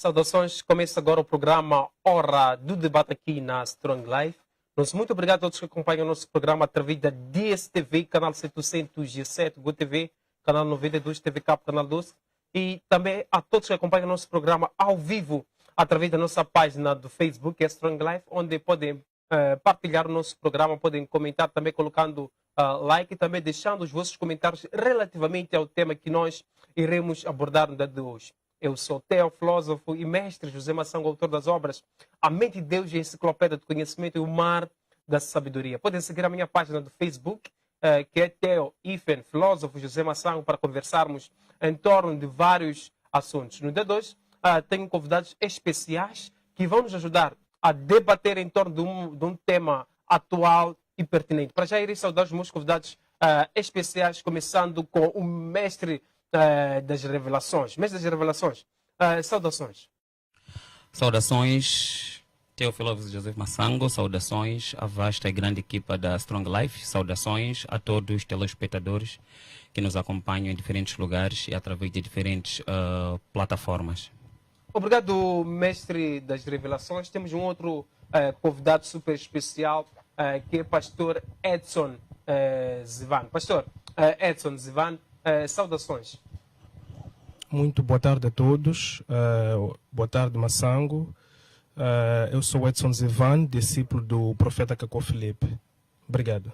saudações. Começa agora o programa Hora do Debate aqui na Strong Life. Muito obrigado a todos que acompanham o nosso programa através da DSTV, canal 707, GoTV, canal 92, TV Cap, canal 12. E também a todos que acompanham o nosso programa ao vivo através da nossa página do Facebook, que é Strong Life, onde podem partilhar o nosso programa, podem comentar também colocando like e também deixando os vossos comentários relativamente ao tema que nós iremos abordar no dia de hoje. Eu sou Theo, filósofo e mestre José Massango, autor das obras A Mente de Deus e a Enciclopédia do Conhecimento e o Mar da Sabedoria. Podem seguir a minha página do Facebook, que é Theo Ifen, filósofo José Massango, para conversarmos em torno de vários assuntos. No dia de hoje, tenho convidados especiais que vão nos ajudar a debater em torno de um tema atual e pertinente. Para já irei saudar os meus convidados especiais, começando com o mestre das revelações. Mestre das revelações, saudações. Saudações, Teófilo José Massango, saudações à vasta e grande equipa da Strong Life, saudações a todos os telespectadores que nos acompanham em diferentes lugares e através de diferentes plataformas. Obrigado, mestre das revelações. Temos um outro convidado super especial, que é pastor Edson Zivan. Pastor Edson Zivan, saudações. Muito boa tarde a todos. Boa tarde, Massango. Eu sou Edson Zivan, discípulo do profeta Cacó Filipe. Obrigado.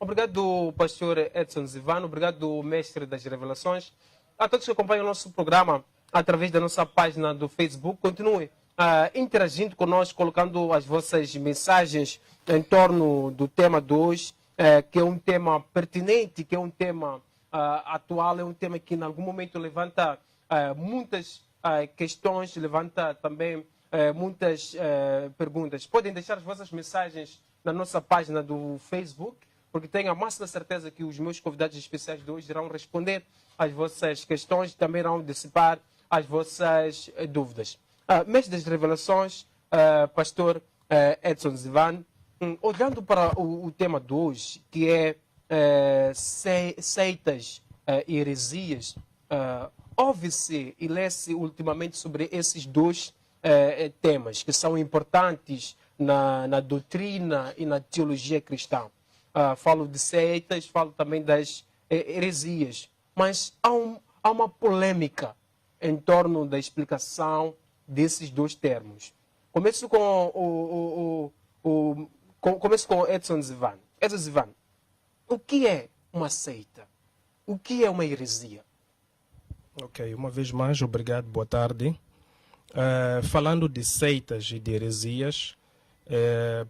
Obrigado, pastor Edson Zivan. Obrigado, mestre das revelações. A todos que acompanham o nosso programa através da nossa página do Facebook, continue interagindo conosco, colocando as vossas mensagens em torno do tema de hoje, que é um tema pertinente, que é um tema atual, é um tema que em algum momento levanta muitas questões, levanta também muitas perguntas. Podem deixar as vossas mensagens na nossa página do Facebook, porque tenho a máxima certeza que os meus convidados especiais de hoje irão responder às vossas questões, também irão dissipar as vossas dúvidas. Mestre das revelações, pastor Edson Zivan, olhando para o tema de hoje, que é seitas e heresias, ouve-se e lê-se ultimamente sobre esses dois temas que são importantes na doutrina e na teologia cristã. Falo de seitas, falo também das heresias, mas há uma polêmica em torno da explicação desses dois termos. Começo com começo com Edson Zivan. Edson Zivan, o que é uma seita? O que é uma heresia? Ok, uma vez mais, obrigado, boa tarde. Falando de seitas e de heresias,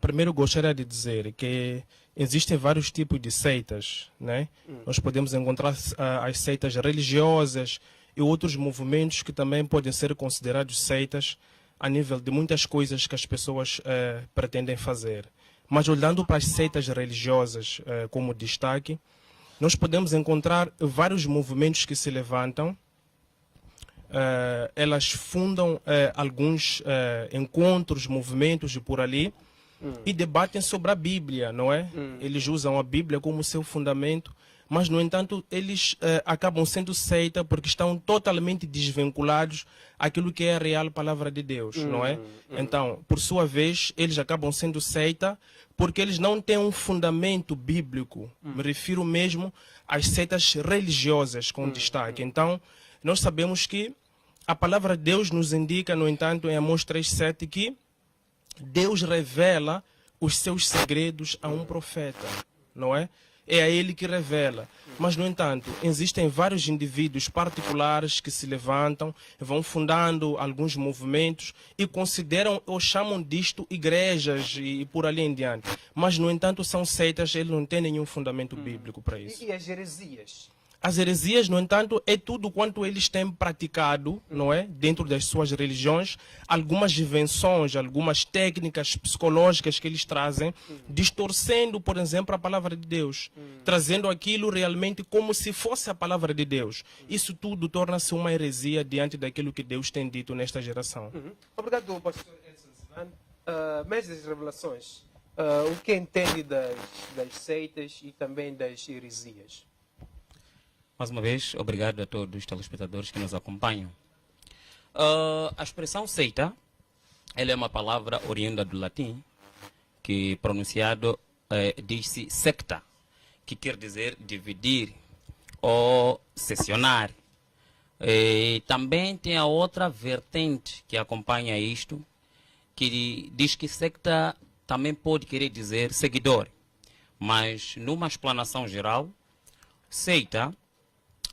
primeiro gostaria de dizer que existem vários tipos de seitas, né? Nós podemos encontrar as seitas religiosas e outros movimentos que também podem ser considerados seitas a nível de muitas coisas que as pessoas pretendem fazer. Mas olhando para as seitas religiosas como destaque, nós podemos encontrar vários movimentos que se levantam. Elas fundam alguns encontros, movimentos e por ali, e debatem sobre a Bíblia, não é? Eles usam a Bíblia como seu fundamento, mas, no entanto, eles acabam sendo seita porque estão totalmente desvinculados àquilo que é a real palavra de Deus, não é? Então, por sua vez, eles acabam sendo seita porque eles não têm um fundamento bíblico. Me refiro mesmo às seitas religiosas com destaque. Então, nós sabemos que a palavra de Deus nos indica, no entanto, em Amós 3,7, que Deus revela os seus segredos a um profeta, não é? É a ele que revela. Mas, no entanto, existem vários indivíduos particulares que se levantam, vão fundando alguns movimentos e consideram ou chamam disto igrejas e por ali em diante. Mas, no entanto, são seitas, eles não têm nenhum fundamento bíblico para isso. E as heresias? As heresias, no entanto, é tudo quanto eles têm praticado, não é? Dentro das suas religiões, algumas invenções, algumas técnicas psicológicas que eles trazem, distorcendo, por exemplo, a palavra de Deus, trazendo aquilo realmente como se fosse a palavra de Deus. Isso tudo torna-se uma heresia diante daquilo que Deus tem dito nesta geração. Obrigado, pastor Edson Zivan. Mestre das revelações, o que entende das seitas e também das heresias? Mais uma vez, obrigado a todos os telespectadores que nos acompanham. A expressão seita, ela é uma palavra oriunda do latim, que pronunciado diz-se secta, que quer dizer dividir ou seccionar. E também tem a outra vertente que acompanha isto, que diz que secta também pode querer dizer seguidor. Mas numa explanação geral, seita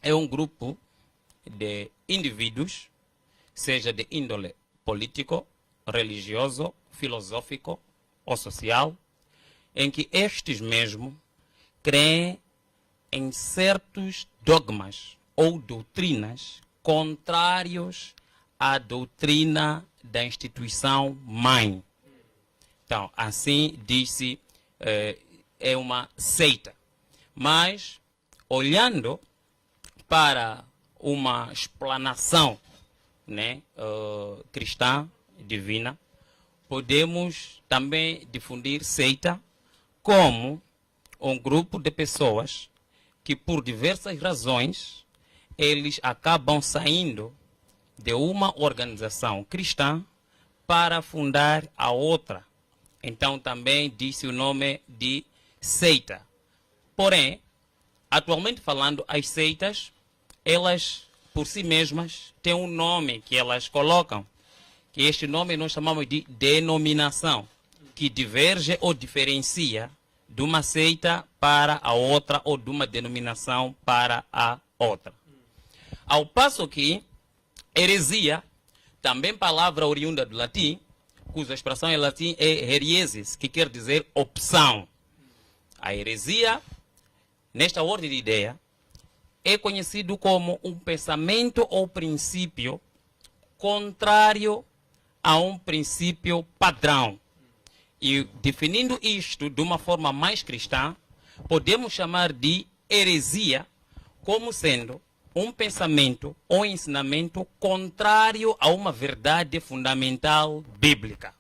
é um grupo de indivíduos, seja de índole político, religioso, filosófico ou social, em que estes mesmo creem em certos dogmas ou doutrinas contrários à doutrina da instituição mãe. Então, assim diz-se, é uma seita. Mas, olhando para uma explanação, né, cristã, divina, podemos também difundir seita como um grupo de pessoas que, por diversas razões, eles acabam saindo de uma organização cristã para fundar a outra. Então também disse o nome de seita. Porém, atualmente falando, as seitas, elas por si mesmas têm um nome que elas colocam, que este nome nós chamamos de denominação, que diverge ou diferencia de uma seita para a outra ou de uma denominação para a outra. Ao passo que heresia, também palavra oriunda do latim, cuja expressão em latim é heriesis, que quer dizer opção. A heresia, nesta ordem de ideia, é conhecido como um pensamento ou princípio contrário a um princípio padrão. E definindo isto de uma forma mais cristã, podemos chamar de heresia como sendo um pensamento ou ensinamento contrário a uma verdade fundamental bíblica.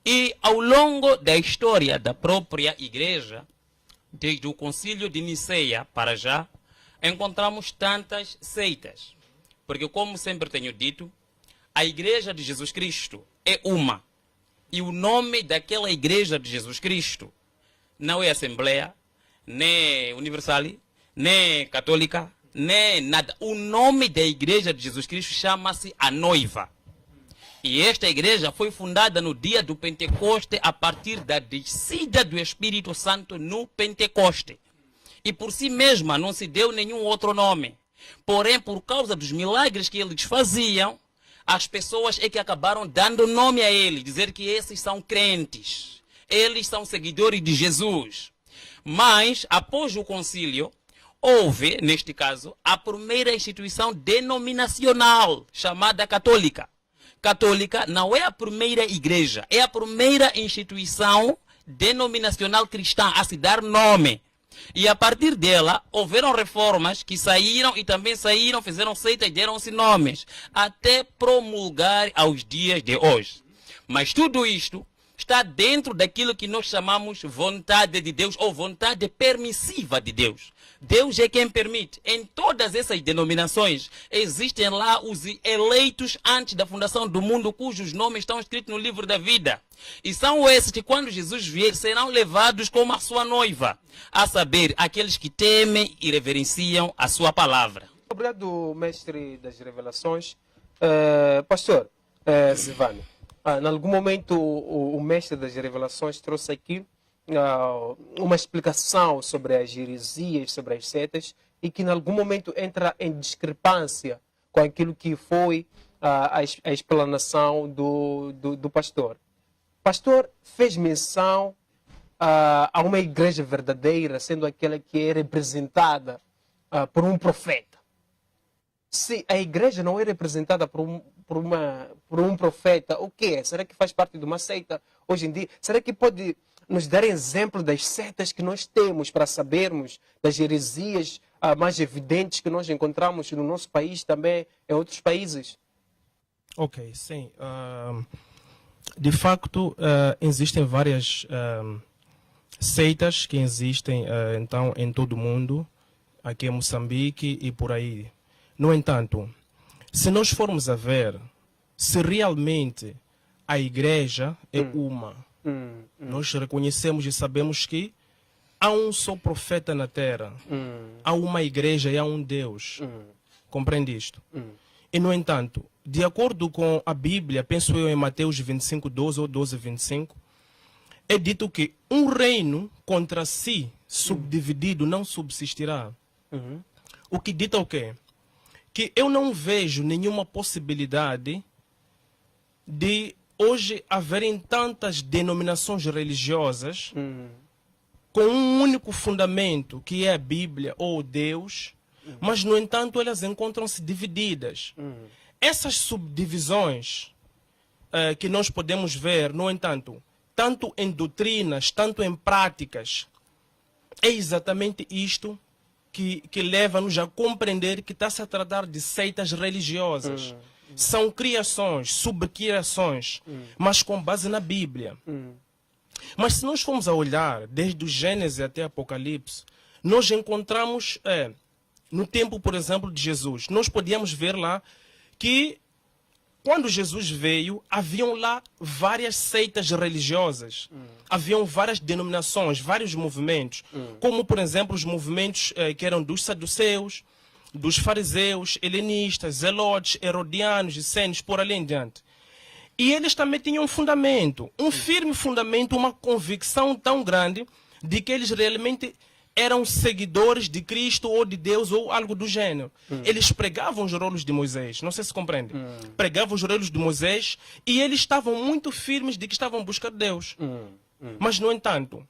E ao longo da história da própria igreja, desde o concílio de Niceia para já, encontramos tantas seitas. Porque, como sempre tenho dito, a igreja de Jesus Cristo é uma. E o nome daquela igreja de Jesus Cristo não é Assembleia, nem Universal, nem Católica, nem nada. O nome da igreja de Jesus Cristo chama-se a noiva. E esta igreja foi fundada no dia do Pentecoste a partir da descida do Espírito Santo no Pentecoste. E por si mesma não se deu nenhum outro nome. Porém, por causa dos milagres que eles faziam, as pessoas é que acabaram dando nome a ele, dizer que esses são crentes, eles são seguidores de Jesus. Mas, após o concílio, houve, neste caso, a primeira instituição denominacional, chamada católica. Católica não é a primeira igreja, é a primeira instituição denominacional cristã a se dar nome. E a partir dela, houveram reformas que saíram e também saíram, fizeram seitas e deram-se nomes, até promulgar aos dias de hoje. Mas tudo isto está dentro daquilo que nós chamamos vontade de Deus ou vontade permissiva de Deus. Deus é quem permite. Em todas essas denominações existem lá os eleitos antes da fundação do mundo, cujos nomes estão escritos no livro da vida. E são esses que, quando Jesus vier, serão levados como a sua noiva, a saber, aqueles que temem e reverenciam a sua palavra. Obrigado, mestre das revelações. Pastor Silvano, em algum momento o mestre das revelações trouxe aqui uma explicação sobre as heresias, sobre as setas, e que em algum momento entra em discrepância com aquilo que foi a explanação do pastor. O pastor fez menção a uma igreja verdadeira, sendo aquela que é representada por um profeta. Se a igreja não é representada por um profeta, o que é? Será que faz parte de uma seita hoje em dia? Será que pode nos dar exemplo das setas que nós temos para sabermos das heresias mais evidentes que nós encontramos no nosso país, também em outros países? Ok, sim. De facto, existem várias seitas que existem então em todo o mundo, aqui em Moçambique e por aí. No entanto, Se nós formos a ver, se realmente a igreja é uma, nós reconhecemos e sabemos que há um só profeta na terra, há uma igreja e há um Deus. Compreende isto? E, no entanto, de acordo com a Bíblia, penso eu em Mateus 25:12 ou 12:25, é dito que um reino contra si subdividido não subsistirá. O que dita o quê? Que eu não vejo nenhuma possibilidade de hoje haverem tantas denominações religiosas com um único fundamento, que é a Bíblia ou Deus, mas, no entanto, elas encontram-se divididas. Essas subdivisões que nós podemos ver, no entanto, tanto em doutrinas, tanto em práticas, é exatamente isto que leva-nos a compreender que está-se a tratar de seitas religiosas. São criações, subcriações, mas com base na Bíblia. Mas se nós formos a olhar, desde o Gênesis até Apocalipse, nós encontramos, no tempo, por exemplo, de Jesus, nós podíamos ver lá que quando Jesus veio, haviam lá várias seitas religiosas, haviam várias denominações, vários movimentos, como, por exemplo, os movimentos que eram dos saduceus, dos fariseus, helenistas, zelotes, herodianos, essênios, por ali em diante. E eles também tinham um fundamento, um firme fundamento, uma convicção tão grande de que eles realmente eram seguidores de Cristo ou de Deus ou algo do gênero. Eles pregavam os rolos de Moisés, não sei se compreende. Pregavam os rolos de Moisés e eles estavam muito firmes de que estavam buscando Deus. Mas, no entanto,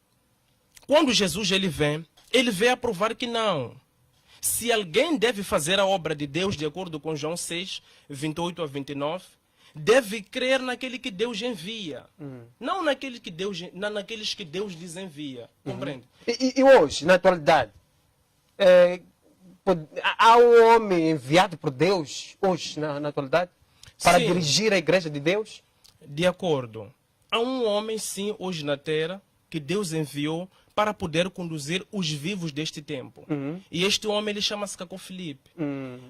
quando Jesus ele vem a provar que não. Se alguém deve fazer a obra de Deus, de acordo com João 6, 28 a 29, deve crer naquele que Deus envia. Não naqueles que Deus lhes envia. Compreende? E hoje, na atualidade, há um homem enviado por Deus, hoje, na atualidade, para dirigir a igreja de Deus? De acordo. Há um homem, sim, hoje na terra, que Deus enviou para poder conduzir os vivos deste tempo. E este homem, ele chama-se Cacó Filipe.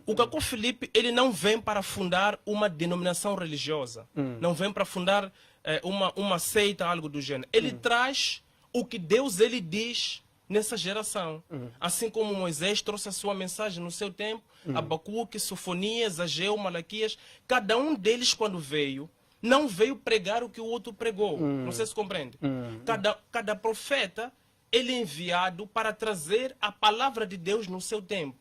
O Cacó Filipe, ele não vem para fundar uma denominação religiosa. Não vem para fundar uma seita, algo do gênero. Ele traz o que Deus ele diz nessa geração. Assim como Moisés trouxe a sua mensagem no seu tempo, Abacuque, Sofonias, Ageu, Malaquias, cada um deles, quando veio, não veio pregar o que o outro pregou. Não sei se compreende. Cada profeta, ele é enviado para trazer a palavra de Deus no seu tempo.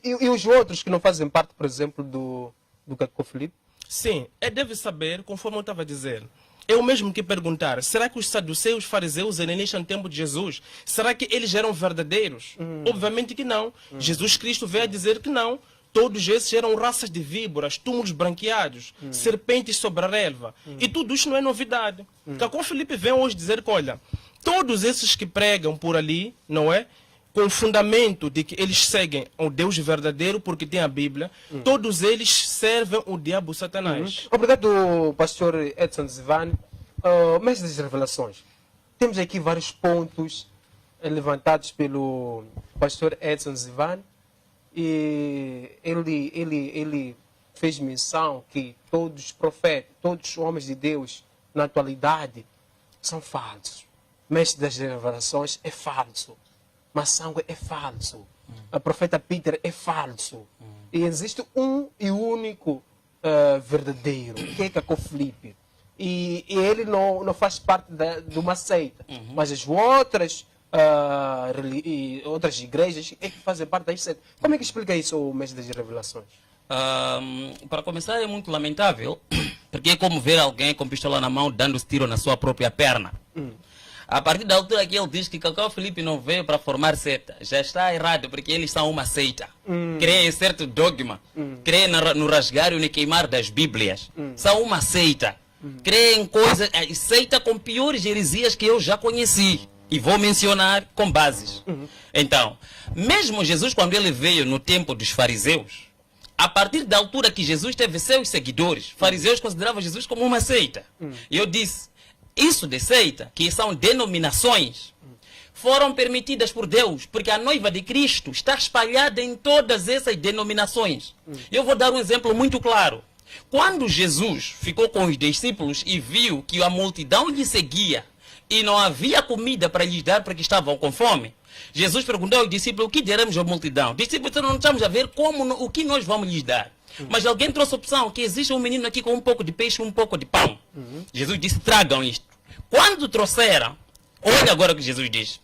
E os outros que não fazem parte, por exemplo, do Cacó Filipe? Sim, deve saber, conforme eu estava a dizer. Eu mesmo que perguntar, será que os saduceus, fariseus, helenistas no tempo de Jesus, será que eles eram verdadeiros? Obviamente que não. Jesus Cristo veio a dizer que não. Todos esses eram raças de víboras, túmulos branqueados, serpentes sobre a relva. E tudo isso não é novidade. Cacó Filipe vem hoje dizer que, olha, todos esses que pregam por ali, não é? Com o fundamento de que eles seguem o Deus verdadeiro, porque tem a Bíblia, todos eles servem o diabo Satanás. Obrigado, pastor Edson Zivane. Mestre das Revelações, temos aqui vários pontos levantados pelo pastor Edson Zivane. E ele fez menção que todos os profetas, todos os homens de Deus na atualidade são falsos. Mestre das Revelações é falso. Massango é falso. O profeta Peter é falso. E existe um e único verdadeiro, que é Cacó Filipe. E ele não faz parte de uma seita. Mas as outras outras igrejas é que fazem parte da seita. Como é que explica isso o Mestre das Revelações? Para começar, é muito lamentável, porque é como ver alguém com pistola na mão dando tiro na sua própria perna. A partir da altura que ele diz que Cacó Filipe não veio para formar seita, já está errado, porque eles são uma seita. Creem em certo dogma, creem no rasgar e no queimar das Bíblias. São uma seita. Creem em coisas, seita com piores heresias que eu já conheci. E vou mencionar com bases. Então, mesmo Jesus, quando ele veio no tempo dos fariseus, a partir da altura que Jesus teve seus seguidores, fariseus consideravam Jesus como uma seita. E eu disse, isso de seita, que são denominações, foram permitidas por Deus, porque a noiva de Cristo está espalhada em todas essas denominações. Eu vou dar um exemplo muito claro. Quando Jesus ficou com os discípulos e viu que a multidão lhe seguia e não havia comida para lhes dar porque estavam com fome, Jesus perguntou aos discípulos: o que daremos à multidão? Discípulos, não estamos a ver o que nós vamos lhes dar. Mas alguém trouxe a opção que existe um menino aqui com um pouco de peixe e um pouco de pão. Jesus disse: tragam isto. Quando trouxeram, olha agora o que Jesus diz: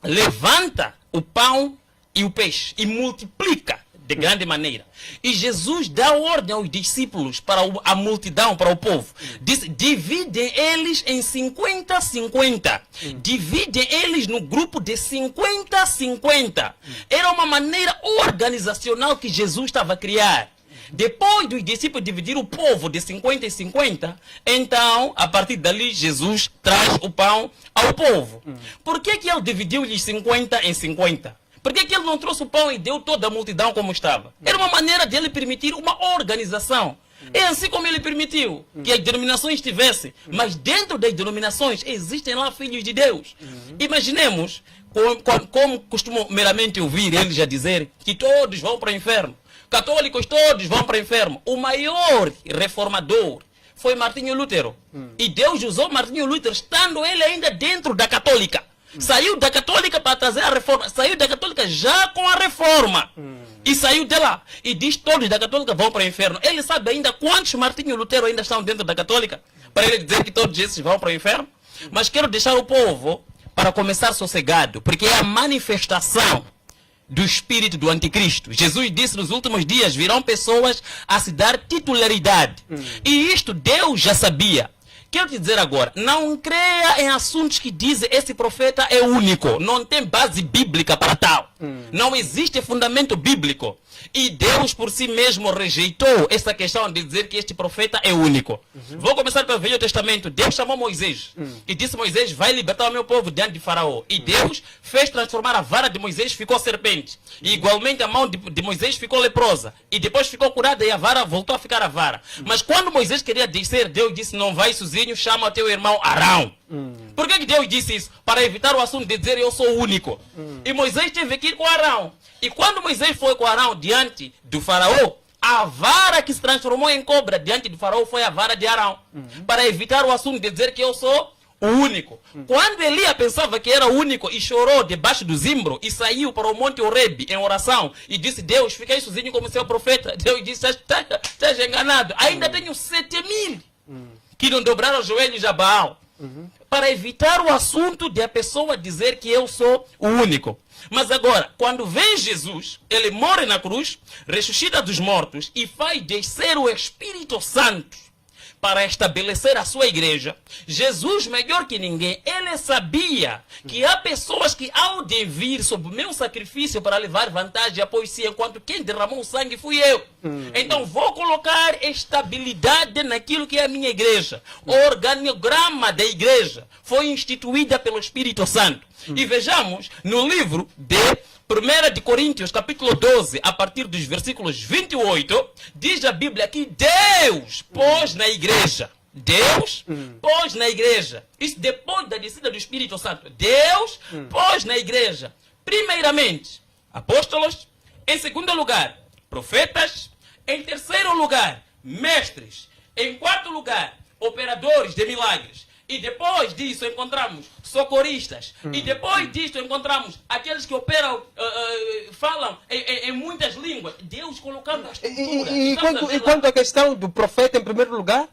levanta o pão e o peixe e multiplica de grande maneira. E Jesus dá ordem aos discípulos, para a multidão, para o povo. Diz: dividem eles em 50-50. Dividem eles no grupo de 50-50. Era uma maneira organizacional que Jesus estava a criar. Depois dos discípulos dividir o povo de 50 e 50, então, a partir dali, Jesus traz o pão ao povo. Por que ele dividiu-lhes 50 em 50? Por que ele não trouxe o pão e deu toda a multidão como estava? Era uma maneira de ele permitir uma organização. É assim como ele permitiu que as denominações estivessem. Mas dentro das denominações existem lá filhos de Deus. Imaginemos, como costumo meramente ouvir eles a dizer que todos vão para o inferno. Católicos todos vão para o inferno. O maior reformador foi Martinho Lutero. E Deus usou Martinho Lutero estando ele ainda dentro da católica. Saiu da católica para trazer a reforma. Saiu da católica já com a reforma. E saiu de lá. E diz: todos da católica vão para o inferno. Ele sabe ainda quantos Martinho Lutero ainda estão dentro da católica? Para ele dizer que todos esses vão para o inferno? Mas quero deixar o povo para começar sossegado. Porque é a manifestação do espírito do anticristo. Jesus disse: nos últimos dias virão pessoas a se dar titularidade. E isto Deus já sabia. Quero te dizer agora, não creia em assuntos que dizem esse profeta é único. Não tem base bíblica para tal. Não existe fundamento bíblico. E Deus por si mesmo rejeitou essa questão de dizer que este profeta é único. Vou começar pelo Velho Testamento. Deus chamou Moisés e disse: Moisés, vai libertar o meu povo diante de Faraó. E Deus fez transformar a vara de Moisés, ficou serpente. E igualmente a mão de Moisés ficou leprosa. E depois ficou curada e a vara voltou a ficar a vara. Mas quando Moisés queria descer, Deus disse: não vai sozinho, chama teu irmão Arão. Por que Deus disse isso? Para evitar o assunto de dizer eu sou único. E Moisés teve que ir com Arão. E quando Moisés foi com Arão diante do Faraó, a vara que se transformou em cobra diante do Faraó foi a vara de Arão. Para evitar o assunto de dizer que eu sou o único. Quando Elias pensava que era o único e chorou debaixo do zimbro e saiu para o Monte Horebe em oração e disse: Deus, fiquei sozinho como seu profeta. Deus disse: estás enganado. Ainda tenho 7.000 que não dobraram os joelhos a Baal. Para evitar o assunto de a pessoa dizer que eu sou o único. Mas agora, quando vem Jesus, ele morre na cruz, ressuscita dos mortos e faz descer o Espírito Santo para estabelecer a sua igreja. Jesus, melhor que ninguém, ele sabia que há pessoas que hão de vir sob o meu sacrifício para levar vantagem após si, enquanto quem derramou o sangue fui eu. Então vou colocar estabilidade naquilo que é a minha igreja. O organograma da igreja foi instituída pelo Espírito Santo. E vejamos no livro de 1 de Coríntios, capítulo 12, a partir dos versículos 28, diz a Bíblia que Deus pôs na igreja. Deus pôs na igreja. Isso depois da descida do Espírito Santo. Deus pôs na igreja, primeiramente, apóstolos. Em segundo lugar, profetas. Em terceiro lugar, mestres. Em quarto lugar, operadores de milagres. E depois disso encontramos socorristas. E depois disso encontramos aqueles que operam, falam em muitas línguas. Deus colocando a estrutura. E quanto à questão do profeta em primeiro lugar?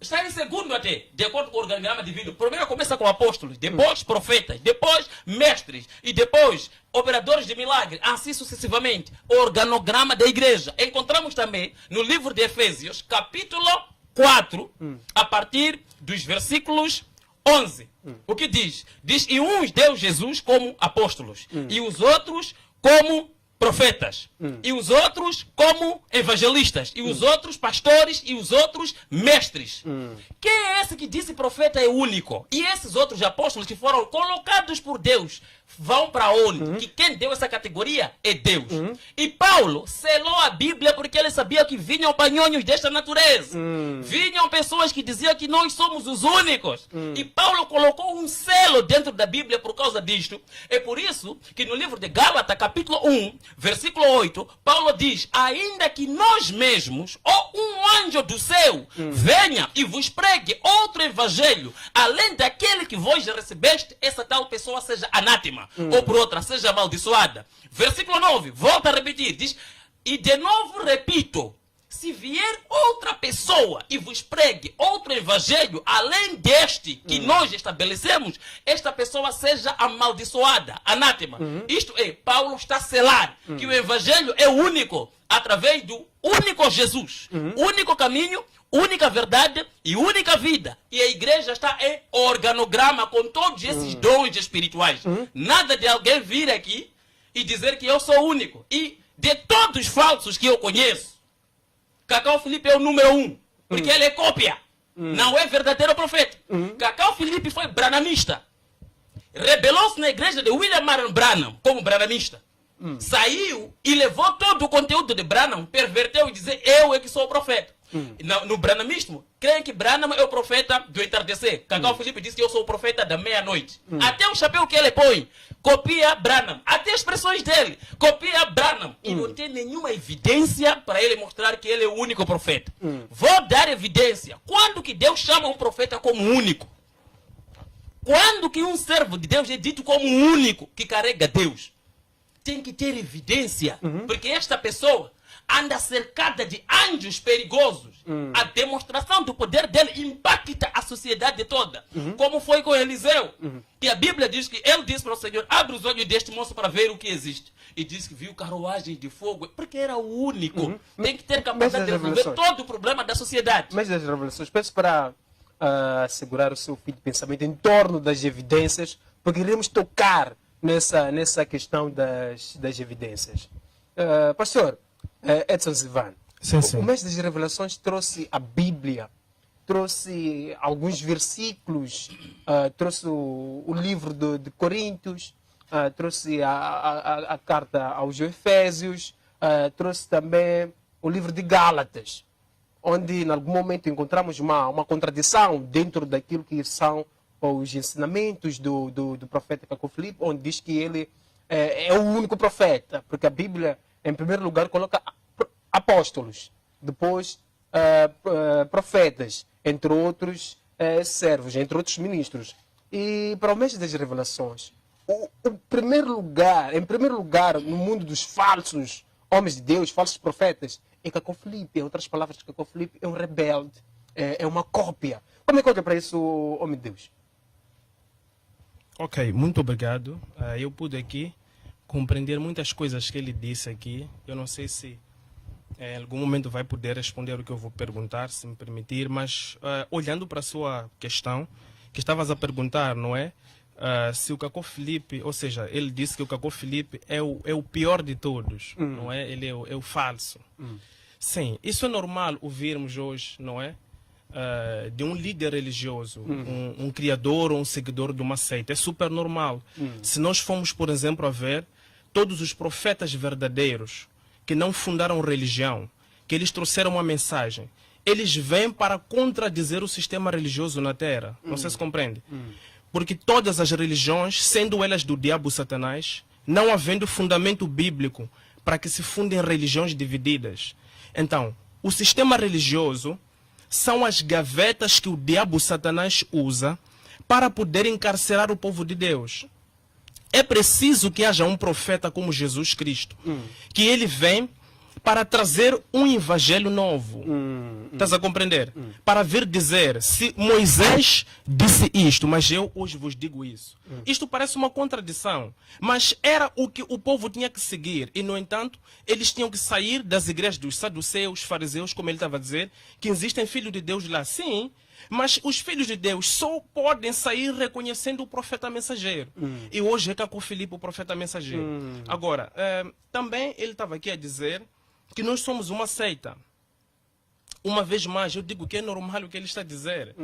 Está em segundo até, de acordo com o organograma divino. Primeiro começa com apóstolos, depois profetas, depois mestres e depois operadores de milagre, assim sucessivamente. O organograma da igreja. Encontramos também no livro de Efésios, capítulo 4, a partir dos versículos 11. O que diz? Diz: e uns deu Jesus como apóstolos, e os outros como profetas, e os outros como evangelistas, e os outros pastores, e os outros mestres. Quem é esse que disse profeta é único? E esses outros apóstolos que foram colocados por Deus vão para onde? Que quem deu essa categoria é Deus. E Paulo selou a Bíblia porque ele sabia que vinham panhões desta natureza. Vinham pessoas que diziam que nós somos os únicos. E Paulo colocou um selo dentro da Bíblia por causa disto. É por isso que no livro de Gálatas, capítulo 1, versículo 8, Paulo diz: ainda que nós mesmos, ou um anjo do céu, venha e vos pregue outro evangelho, além daquele que vós recebeste, essa tal pessoa seja anátema. Ou por outra, seja amaldiçoada. Versículo 9, volta a repetir, diz: e de novo repito, se vier outra pessoa e vos pregue outro evangelho, além deste que nós estabelecemos, esta pessoa seja amaldiçoada, anátema. Isto é, Paulo está a selar que o evangelho é único, através do único Jesus, único caminho, única verdade e única vida. E a igreja está em organograma com todos esses dons espirituais. Nada de alguém vir aqui e dizer que eu sou único. E de todos os falsos que eu conheço, Cacau Filipe é o número 1, porque ele é cópia. Não é verdadeiro profeta. Cacau Filipe foi branamista. Rebelou-se na igreja de William Marion Branham como branamista. Saiu e levou todo o conteúdo de Branham, perverteu e dizia: eu é que sou o profeta. No branamismo, creem que Branham é o profeta do entardecer. Cacau Filipe disse que eu sou o profeta da meia-noite. Até o chapéu que ele põe copia Branham. Até as expressões dele copia Branham. E não tem nenhuma evidência para ele mostrar que ele é o único profeta. Vou dar evidência. Quando que Deus chama um profeta como único? Quando que um servo de Deus é dito como único que carrega Deus? Tem que ter evidência, porque esta pessoa anda cercada de anjos perigosos. A demonstração do poder dele impacta a sociedade toda, como foi com Eliseu. E a Bíblia diz que ele disse para o Senhor: abre os olhos deste moço para ver o que existe. E diz que viu carruagens de fogo, porque era o único. Tem que ter capacidade de resolver todo o problema da sociedade. Mas das revelações, peço para segurar o seu fio de pensamento em torno das evidências, porque iremos tocar nessa questão das evidências. Pastor Edson Silvano, o mestre das revelações trouxe a Bíblia, trouxe alguns versículos, trouxe o livro de Coríntios, trouxe a carta aos Efésios, trouxe também o livro de Gálatas, onde em algum momento encontramos uma contradição dentro daquilo que são os ensinamentos do profeta Cacau Filipe, onde diz que ele é o único profeta, porque a Bíblia, em primeiro lugar, coloca apóstolos, depois profetas, entre outros servos, entre outros ministros. E para o mestre das revelações, em primeiro lugar, no mundo dos falsos homens de Deus, falsos profetas, é Cacau Filipe. Em outras palavras, Cacau Filipe é um rebelde, é uma cópia. Como é que olha para isso, homem de Deus? Ok, muito obrigado. Eu pude aqui compreender muitas coisas que ele disse aqui. Eu não sei se em algum momento vai poder responder o que eu vou perguntar, se me permitir, mas olhando para a sua questão, que estavas a perguntar, não é? Se o Cacau Filipe, ou seja, ele disse que o Cacau Filipe é o pior de todos, não é? Ele é o falso. Sim, isso é normal ouvirmos hoje, não é? De um líder religioso, um criador ou um seguidor de uma seita. É super normal. Se nós formos, por exemplo, a ver todos os profetas verdadeiros que não fundaram religião, que eles trouxeram uma mensagem, eles vêm para contradizer o sistema religioso na Terra. Não sei se compreende. Porque todas as religiões, sendo elas do diabo Satanás, não havendo fundamento bíblico para que se fundem religiões divididas. Então, o sistema religioso são as gavetas que o diabo Satanás usa para poder encarcerar o povo de Deus. É preciso que haja um profeta como Jesus Cristo, que ele vem para trazer um evangelho novo. Estás a compreender? Para vir dizer, se Moisés disse isto, mas eu hoje vos digo isso. Isto parece uma contradição, mas era o que o povo tinha que seguir. E, no entanto, eles tinham que sair das igrejas dos saduceus, fariseus, como ele estava a dizer, que existem filhos de Deus lá. Sim, mas os filhos de Deus só podem sair reconhecendo o profeta mensageiro. E hoje é Cacau Filipe o profeta mensageiro. Agora, também ele estava aqui a dizer que nós somos uma seita. uma vez mais, eu digo que é normal o que ele está a dizer.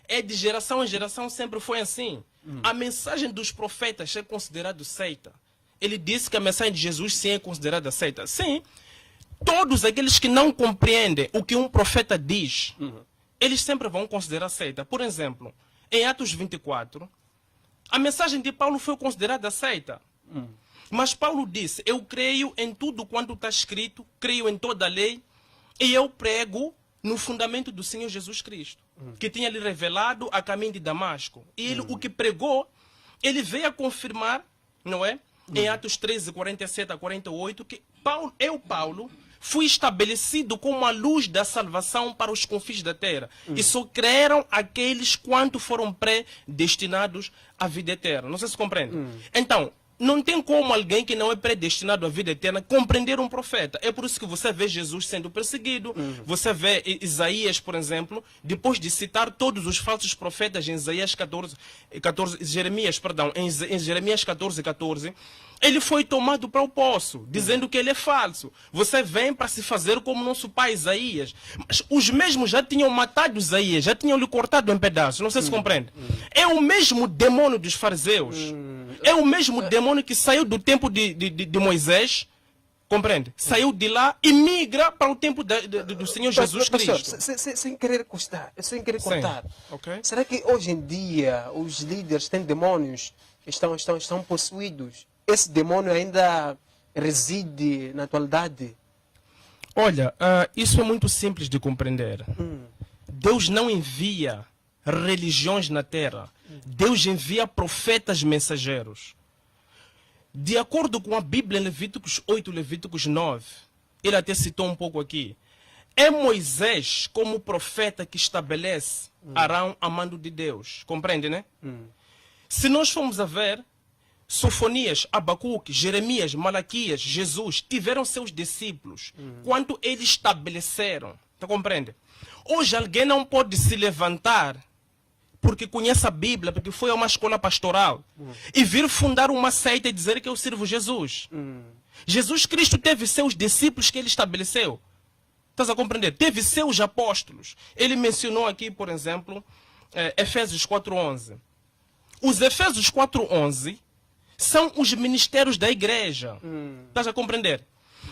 É de geração em geração, sempre foi assim. A mensagem dos profetas é considerada seita. Ele disse que a mensagem de Jesus sim é considerada seita. Sim, todos aqueles que não compreendem o que um profeta diz, eles sempre vão considerar seita. Por exemplo, em Atos 24, a mensagem de Paulo foi considerada seita. Mas Paulo disse, eu creio em tudo quanto está escrito, creio em toda a lei, e eu prego no fundamento do Senhor Jesus Cristo, que tinha lhe revelado a caminho de Damasco. E ele, o que pregou, ele veio a confirmar, não é? Em Atos 13, 47 a 48, que Paulo, fui estabelecido como a luz da salvação para os confins da terra. E só creram aqueles quanto foram predestinados à vida eterna. Não sei se compreende. Então, não tem como alguém que não é predestinado à vida eterna compreender um profeta. É por isso que você vê Jesus sendo perseguido. Você vê Isaías, por exemplo, depois de citar todos os falsos profetas em Isaías 14, Jeremias 14, 14, ele foi tomado para o poço, dizendo que ele é falso. Você vem para se fazer como nosso pai Isaías. Mas os mesmos já tinham matado Isaías, já tinham lhe cortado em pedaços. Não sei se compreende. É o mesmo demônio dos fariseus. É o mesmo demônio que saiu do tempo de Moisés, compreende? Saiu de lá e migra para o tempo do Senhor Jesus Cristo. Sem querer cortar. Okay. Será que hoje em dia os líderes têm demônios que estão possuídos? Esse demônio ainda reside na atualidade? Olha, isso é muito simples de compreender. Deus não envia religiões na terra. Deus envia profetas mensageiros. De acordo com a Bíblia, em Levíticos 8, Levíticos 9, ele até citou um pouco aqui. É Moisés, como profeta, que estabelece Arão a mando de Deus. Compreende, né? Se nós formos a ver, Sofonias, Abacuque, Jeremias, Malaquias, Jesus tiveram seus discípulos quando eles estabeleceram. Tá compreende? Hoje alguém não pode se levantar porque conhece a Bíblia, porque foi a uma escola pastoral e vir fundar uma seita e dizer que eu sirvo Jesus. Jesus Cristo teve seus discípulos que ele estabeleceu. Estás a compreender? Teve seus apóstolos. Ele mencionou aqui, por exemplo, Efésios 4:11. Os Efésios 4:11 são os ministérios da igreja. Estás a compreender?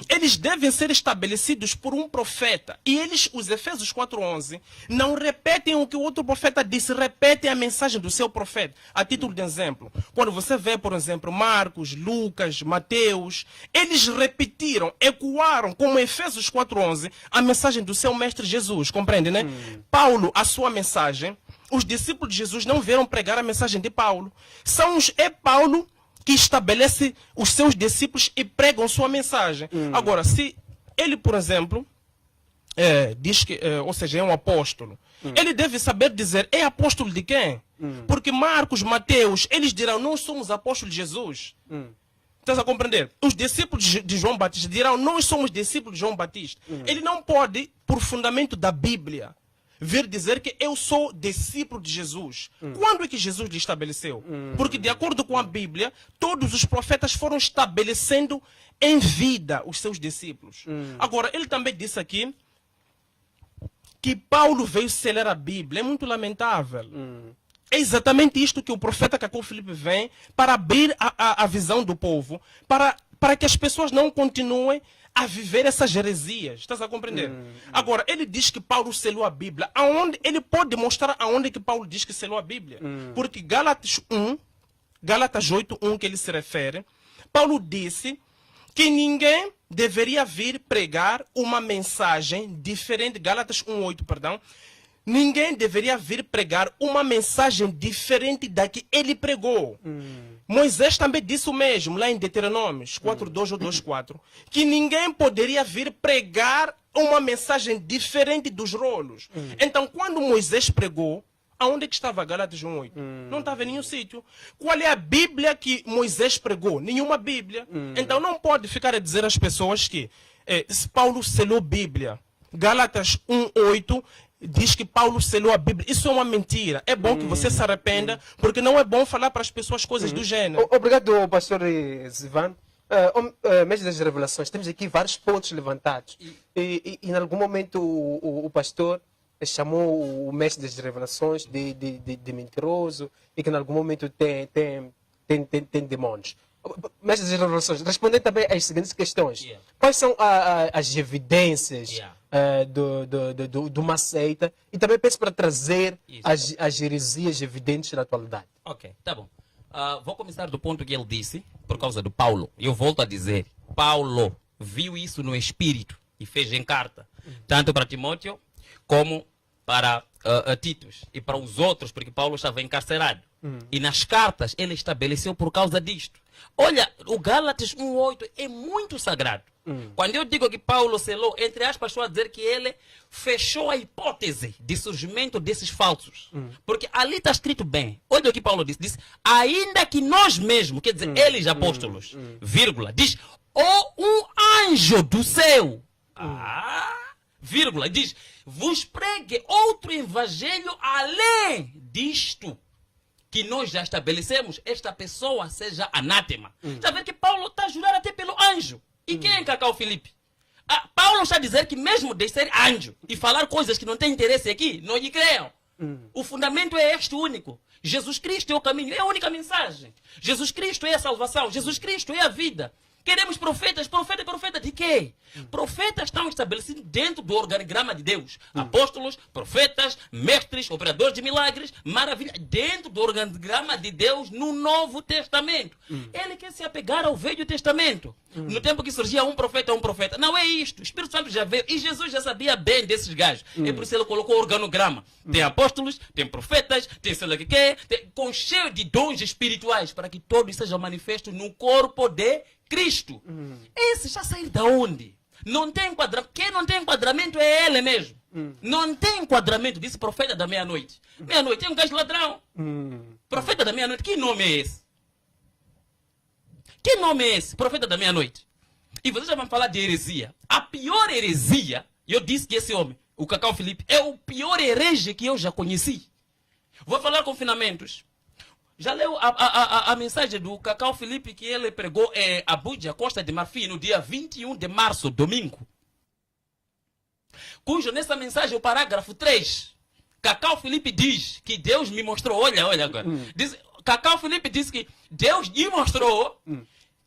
Eles devem ser estabelecidos por um profeta. E eles, os Efésios 4:11, não repetem o que o outro profeta disse, repetem a mensagem do seu profeta. A título de exemplo, quando você vê, por exemplo, Marcos, Lucas, Mateus, eles repetiram, ecoaram, como Efésios 4:11, a mensagem do seu mestre Jesus. Compreende, né? Paulo, a sua mensagem, os discípulos de Jesus não vieram pregar a mensagem de Paulo. É Paulo que estabelece os seus discípulos e pregam sua mensagem. Agora, se ele, por exemplo, diz que, ou seja, é um apóstolo, ele deve saber dizer, é apóstolo de quem? Porque Marcos, Mateus, eles dirão, nós somos apóstolos de Jesus. Estás a compreender? Os discípulos de João Batista dirão, nós somos discípulos de João Batista. Ele não pode, por fundamento da Bíblia, vir dizer que eu sou discípulo de Jesus. Quando é que Jesus lhe estabeleceu? Porque de acordo com a Bíblia, todos os profetas foram estabelecendo em vida os seus discípulos. Agora, ele também disse aqui que Paulo veio selar a Bíblia. É muito lamentável. É exatamente isto que o profeta Cacau Filipe vem para abrir a visão do povo, para que as pessoas não continuem a viver essas heresias. Estás a compreender? Agora, ele diz que Paulo selou a Bíblia. Ele pode mostrar aonde que Paulo diz que selou a Bíblia. Porque Gálatas 8:1, que ele se refere, Paulo disse que ninguém deveria vir pregar uma mensagem diferente. Gálatas 1:8, perdão. Ninguém deveria vir pregar uma mensagem diferente da que ele pregou. Moisés também disse o mesmo, lá em Deuteronômios 4:2 ou 2:4, que ninguém poderia vir pregar uma mensagem diferente dos rolos. Então, quando Moisés pregou, aonde é que estava Gálatas 1:8? Não estava em nenhum sítio. Qual é a Bíblia que Moisés pregou? Nenhuma Bíblia. Então, não pode ficar a dizer às pessoas que Paulo selou Bíblia. Gálatas 1:8 diz que Paulo selou a Bíblia. Isso é uma mentira. É bom que você se arrependa, porque não é bom falar para as pessoas coisas do gênero. Obrigado, pastor Zivan. Mestre das Revelações, temos aqui vários pontos levantados. E em algum momento o pastor chamou o Mestre das Revelações de mentiroso e que em algum momento tem demônios. Mestre das Revelações, respondendo também às seguintes questões. Yeah. Quais são as evidências Yeah. de uma seita? E também peço para trazer Isso. as heresias evidentes na atualidade. Ok, tá bom. Vou começar do ponto que ele disse, por causa do Paulo. Eu volto a dizer, Paulo viu isso no Espírito e fez em carta, tanto para Timóteo como para Titus e para os outros, porque Paulo estava encarcerado. E nas cartas ele estabeleceu por causa disto. Olha, o Gálatas 1:8 é muito sagrado. Quando eu digo que Paulo selou, entre aspas, estou a dizer que ele fechou a hipótese de surgimento desses falsos. Porque ali está escrito bem. Olha o que Paulo disse. Diz, ainda que nós mesmos, quer dizer, eles apóstolos, vírgula, diz, ou um anjo do céu, vírgula, diz, vos pregue outro evangelho além disto que nós já estabelecemos, esta pessoa seja anátema. Está vendo que Paulo está a jurar até pelo anjo. E quem é Cacau Filipe? Paulo está a dizer que mesmo de ser anjo e falar coisas que não têm interesse aqui, não lhe creiam. O fundamento é este único. Jesus Cristo é o caminho, é a única mensagem. Jesus Cristo é a salvação, Jesus Cristo é a vida. Queremos profetas, profeta de quê? Profetas estão estabelecidos dentro do organigrama de Deus. Apóstolos, profetas, mestres, operadores de milagres, maravilha, dentro do organigrama de Deus no Novo Testamento. Ele quer se apegar ao Velho Testamento. No tempo que surgia um profeta. Não é isto. O Espírito Santo já veio e Jesus já sabia bem desses gajos. É por isso que ele colocou o organograma. Tem apóstolos, tem profetas, tem sei lá o que quer, com cheio de dons espirituais para que todos sejam manifestos no corpo de Cristo. Esse já saiu da onde? Não tem enquadramento. Quem não tem enquadramento é ele mesmo. Não tem enquadramento, disse profeta da meia-noite. Meia-noite é um gajo ladrão. Profeta da meia-noite, que nome é esse? Que nome é esse? Profeta da meia-noite. E vocês já vão falar de heresia. A pior heresia, eu disse que esse homem, o Cacau Filipe, é o pior herege que eu já conheci. Vou falar confinamentos. Já leu a mensagem do Cacau Filipe que ele pregou em Abuja, Costa de Marfim, no dia 21 de março, domingo? Cujo nessa mensagem, o parágrafo 3, Cacau Filipe diz que Deus me mostrou, olha agora. Cacau Filipe diz que Deus lhe mostrou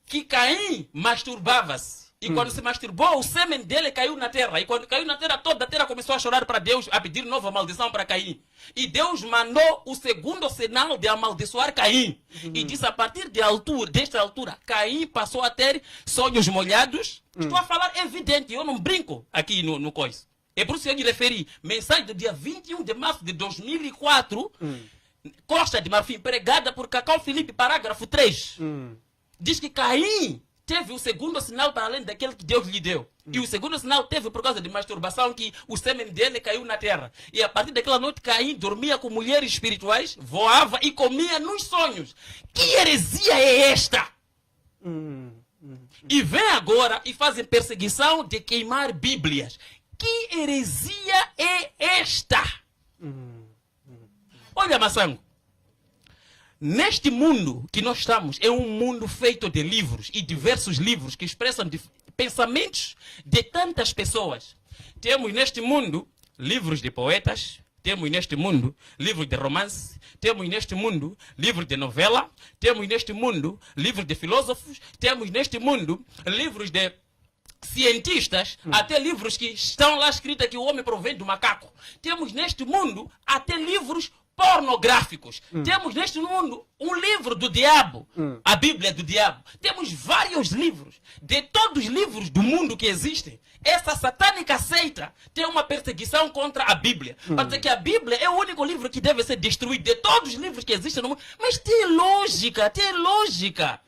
que Caim masturbava-se. E quando se masturbou, o sêmen dele caiu na terra. E quando caiu na terra, toda a terra começou a chorar para Deus, a pedir nova maldição para Caim. E Deus mandou o segundo sinal de amaldiçoar Caim. E disse, a partir desta altura, Caim passou a ter sonhos molhados. Estou a falar evidente, eu não brinco aqui no coisa. É por isso que eu me referi. Mensagem do dia 21 de março de 2004, Costa de Marfim, pregada por Cacau Filipe, parágrafo 3. Diz que Caim teve o segundo sinal para além daquele que Deus lhe deu. E o segundo sinal teve por causa de masturbação, que o sêmen dele caiu na terra. E a partir daquela noite, Caim dormia com mulheres espirituais, voava e comia nos sonhos. Que heresia é esta? E vem agora e fazem perseguição de queimar Bíblias. Que heresia é esta? Olha, Massango. Neste mundo que nós estamos, é um mundo feito de livros e diversos livros que expressam pensamentos de tantas pessoas. Temos neste mundo livros de poetas, temos neste mundo livros de romance, temos neste mundo livros de novela, temos neste mundo livros de filósofos, temos neste mundo livros de cientistas, até livros que estão lá escritos que o homem provém do macaco. Temos neste mundo até livros pornográficos. Temos neste mundo um livro do diabo, a Bíblia do diabo. Temos vários livros. De todos os livros do mundo que existem, essa satânica seita tem uma perseguição contra a Bíblia. Para dizer que a Bíblia é o único livro que deve ser destruído de todos os livros que existem no mundo. Mas tem lógica, tem lógica.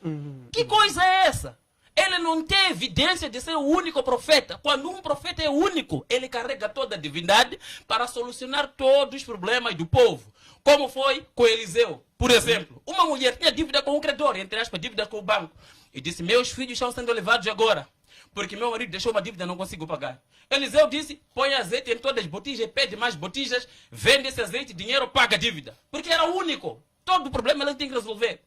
Que coisa é essa? Ele não tem evidência de ser o único profeta. Quando um profeta é único, ele carrega toda a divindade para solucionar todos os problemas do povo. Como foi com Eliseu. Por exemplo, uma mulher tinha dívida com o credor, entre aspas, dívida com o banco. E disse, meus filhos estão sendo levados agora, porque meu marido deixou uma dívida e não consigo pagar. Eliseu disse, põe azeite em todas as botijas, pede mais botijas, vende esse azeite, dinheiro, paga a dívida. Porque era o único. Todo o problema ele tem que resolver.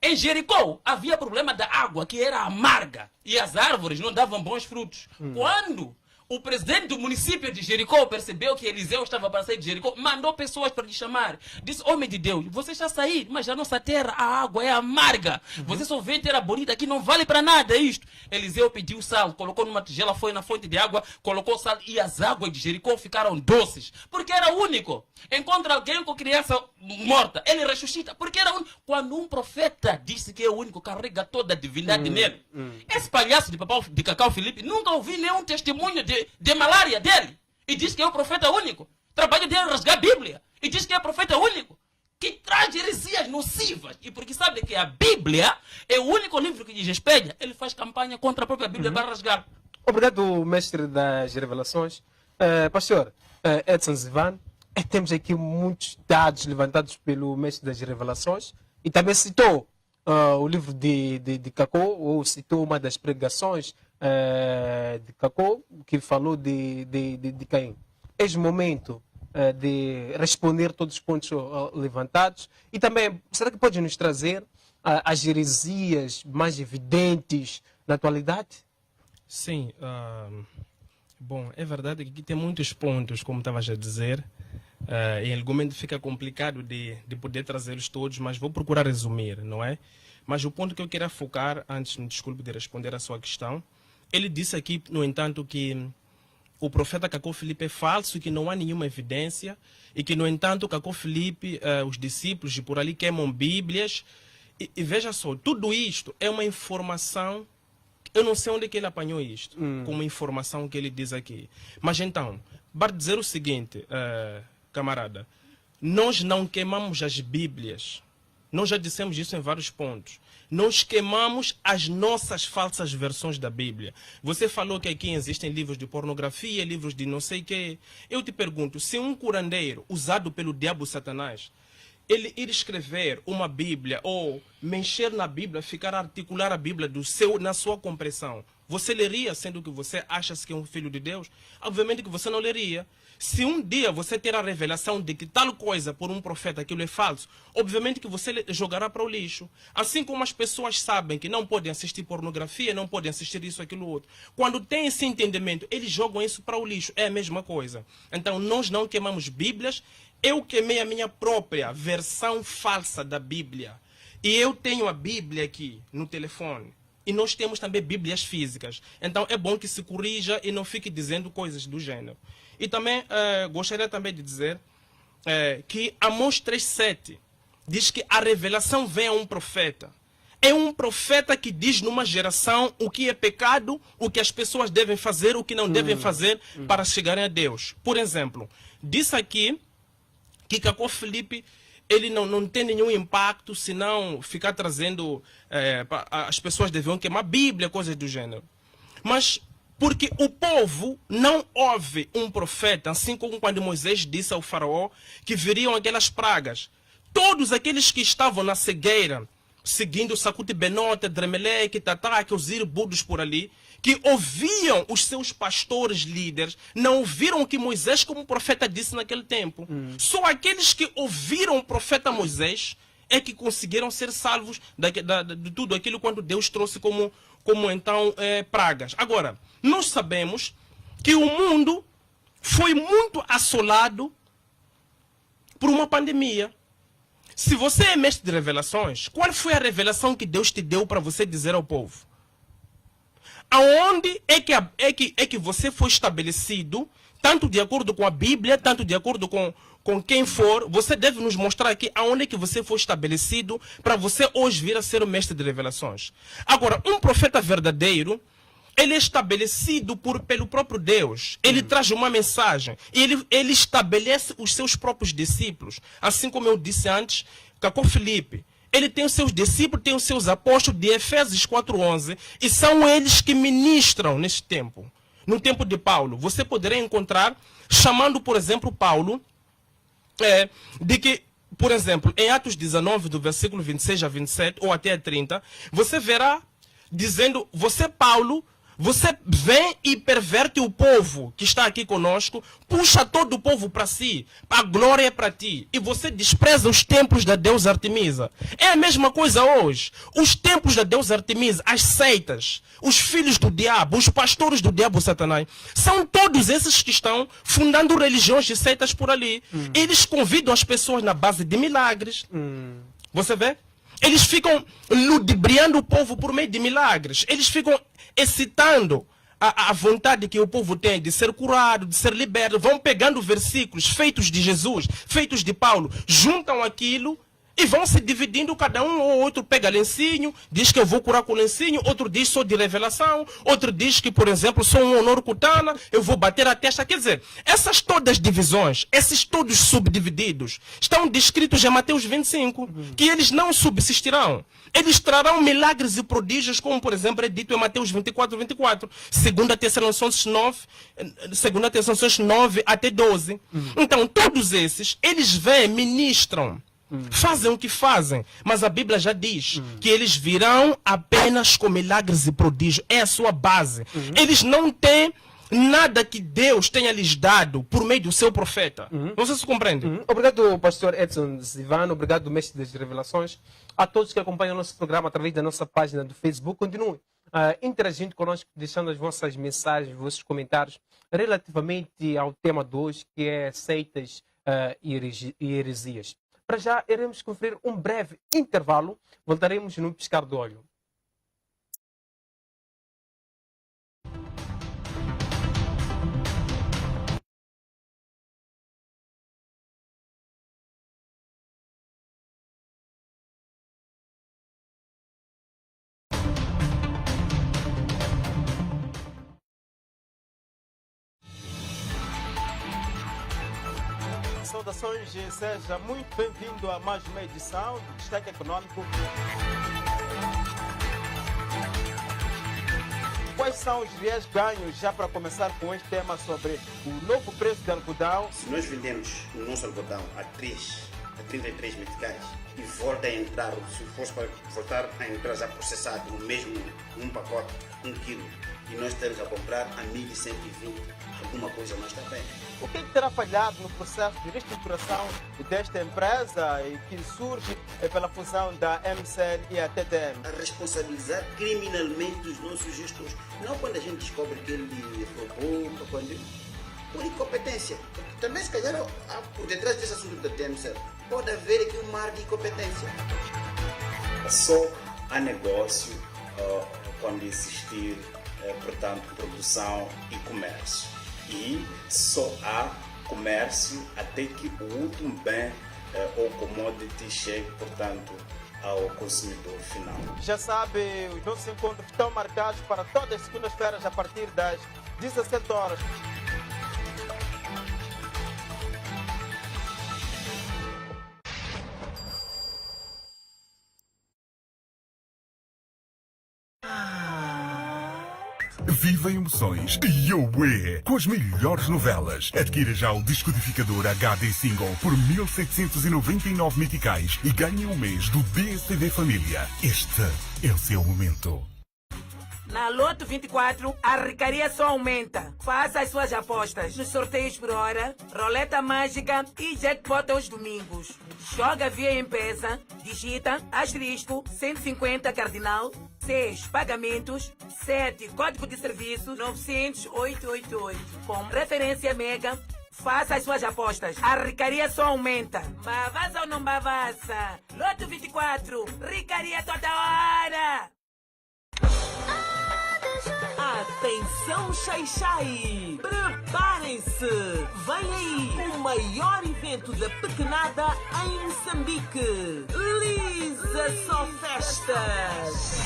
Em Jericó havia problema da água que era amarga e as árvores não davam bons frutos. Quando o presidente do município de Jericó percebeu que Eliseu estava para sair de Jericó, mandou pessoas para lhe chamar. Disse, homem de Deus, você está a sair, mas a nossa terra, a água é amarga. Você só vem terra bonita aqui, não vale para nada isto. Eliseu pediu sal, colocou numa tigela, foi na fonte de água, colocou sal e as águas de Jericó ficaram doces. Porque era único. Encontra alguém com criança morta, ele ressuscita. Porque era único. Quando um profeta disse que é o único, carrega toda a divindade nele. Esse palhaço de Cacau Felipe, nunca ouvi nenhum testemunho de malária dele. E diz que é o profeta único. Trabalho dele é rasgar a Bíblia. E diz que é o profeta único. Que traz heresias nocivas. E porque sabe que a Bíblia é o único livro que desrespeita, ele faz campanha contra a própria Bíblia para rasgar. Obrigado, mestre das revelações. Pastor Edson Zivan, temos aqui muitos dados levantados pelo mestre das revelações e também citou o livro de Cacó, ou citou uma das pregações de Cacó, que falou de Caim. Eis o momento de responder todos os pontos levantados e também, será que pode nos trazer as heresias mais evidentes na atualidade? Sim, bom, é verdade que aqui tem muitos pontos, como estavas a dizer, e em algum momento fica complicado de poder trazê-los todos, mas vou procurar resumir, não é? Mas o ponto que eu queria focar, antes, me desculpe de responder a sua questão, ele disse aqui, no entanto, que o profeta Cacó Felipe é falso, que não há nenhuma evidência, e que, no entanto, Cacó Felipe, os discípulos de por ali queimam Bíblias, e veja só, tudo isto é uma informação. Eu não sei onde é que ele apanhou isto, como informação que ele diz aqui. Mas então, para dizer o seguinte, camarada, nós não queimamos as Bíblias. Nós já dissemos isso em vários pontos. Nós queimamos as nossas falsas versões da Bíblia. Você falou que aqui existem livros de pornografia, livros de não sei o quê. Eu te pergunto, se um curandeiro usado pelo diabo Satanás, ele ir escrever uma Bíblia ou mexer na Bíblia, ficar a articular a Bíblia na sua compreensão, você leria, sendo que você acha que é um filho de Deus? Obviamente que você não leria. Se um dia você ter a revelação de que tal coisa por um profeta aquilo é falso, obviamente que você jogará para o lixo. Assim como as pessoas sabem que não podem assistir pornografia, não podem assistir isso, aquilo, outro. Quando tem esse entendimento, eles jogam isso para o lixo. É a mesma coisa. Então nós não queimamos Bíblias. Eu queimei a minha própria versão falsa da Bíblia. E eu tenho a Bíblia aqui no telefone. E nós temos também Bíblias físicas. Então é bom que se corrija e não fique dizendo coisas do gênero. E também gostaria também de dizer que Amós 3,7 diz que a revelação vem a um profeta. É um profeta que diz numa geração o que é pecado, o que as pessoas devem fazer, o que não devem fazer para chegarem a Deus. Por exemplo, diz aqui que Cacó Felipe ele não tem nenhum impacto, senão ficar trazendo as pessoas deviam queimar a Bíblia, coisas do gênero. Mas porque o povo não ouve um profeta, assim como quando Moisés disse ao faraó que viriam aquelas pragas. Todos aqueles que estavam na cegueira, seguindo Sacuti Benote, Dremeleque, Tataque, os irbudos por ali, que ouviam os seus pastores líderes, não ouviram o que Moisés como profeta disse naquele tempo. Só aqueles que ouviram o profeta Moisés é que conseguiram ser salvos de tudo aquilo quando Deus trouxe como então pragas. Agora, nós sabemos que o mundo foi muito assolado por uma pandemia. Se você é mestre de revelações, qual foi a revelação que Deus te deu para você dizer ao povo? Aonde é que você foi estabelecido, tanto de acordo com a Bíblia, tanto de acordo com quem for, você deve nos mostrar aqui aonde é que você foi estabelecido para você hoje vir a ser o mestre de revelações. Agora, um profeta verdadeiro, ele é estabelecido pelo próprio Deus. Ele traz uma mensagem. E ele estabelece os seus próprios discípulos. Assim como eu disse antes, Cacó Felipe, ele tem os seus discípulos, tem os seus apóstolos de Efésios 4:11, e são eles que ministram neste tempo. No tempo de Paulo, você poderá encontrar, chamando, por exemplo, Paulo, de que, por exemplo, em Atos 19, do versículo 26 a 27, ou até a 30, você verá dizendo, você, Paulo, Você vem e perverte o povo que está aqui conosco, puxa todo o povo para si, a glória é para ti. E você despreza os templos da deusa Artemisa. É a mesma coisa hoje. Os templos da deusa Artemisa, as seitas, os filhos do diabo, os pastores do diabo Satanás, são todos esses que estão fundando religiões e seitas por ali. Eles convidam as pessoas na base de milagres. Você vê? Eles ficam ludibriando o povo por meio de milagres. Eles ficam excitando a vontade que o povo tem de ser curado, de ser liberto. Vão pegando versículos feitos de Jesus, feitos de Paulo, juntam aquilo e vão se dividindo, cada um ou outro pega lencinho, diz que eu vou curar com lencinho, outro diz sou de revelação, outro diz que, por exemplo, sou um honor cutana, eu vou bater a testa. Quer dizer, essas todas divisões, esses todos subdivididos, estão descritos em Mateus 25, que eles não subsistirão. Eles trarão milagres e prodígios, como, por exemplo, é dito em Mateus 24, 24, 2 Tessalonicenses 9 até 12. Então, todos esses, eles vêm, ministram, fazem o que fazem, mas a Bíblia já diz que eles virão apenas com milagres e prodígios. É a sua base. Eles não têm nada que Deus tenha lhes dado por meio do seu profeta. Você se compreende? Obrigado, pastor Edson Zivano. Obrigado, mestre das revelações. A todos que acompanham o nosso programa através da nossa página do Facebook, continuem interagindo conosco, deixando as vossas mensagens, os vossos comentários relativamente ao tema de hoje, que é seitas e heresias. Para já, iremos conferir um breve intervalo. Voltaremos num piscar de olho. Saudações, seja muito bem-vindo a mais uma edição do Destaque Econômico. Quais são os reais ganhos, já para começar com este tema sobre o novo preço de algodão? Se nós vendemos o nosso algodão a 33 meticais e volta a entrar, se fosse para voltar a entrar já processado, o mesmo, um pacote, 1 quilo, e nós temos a comprar a 1.120, alguma coisa não está bem. O que terá falhado no processo de reestruturação desta empresa e que surge pela fusão da MCL e a TDM? A responsabilizar criminalmente os nossos gestores, não quando a gente descobre que ele roubou, por incompetência. Porque também, se calhar, por detrás desse assunto da TMCL, pode haver aqui um mar de incompetência. Só há negócio quando existir, portanto, produção e comércio. E só há comércio até que o último bem ou commodity chegue, portanto, ao consumidor final. Já sabe, os nossos encontros estão marcados para todas as segundas-feiras a partir das 17 horas. Viva emoções Yoé com as melhores novelas. Adquira já o descodificador HD Single por 1.799 meticais e ganhe um mês do DSTV Família. Este é o seu momento. Na Loto 24, a ricaria só aumenta. Faça as suas apostas nos sorteios por hora, roleta mágica e jackpot aos domingos. Joga via M-Pesa, digita asterisco 150 cardinal, 6 pagamentos, 7 código de serviço 900-888. Com referência mega, faça as suas apostas. A ricaria só aumenta. Bavasa ou não bavasa? Loto 24, ricaria toda hora! Atenção, Xai-Xai! Preparem-se! Vem aí o maior evento da pequenada em Moçambique! Lisa Só Festas!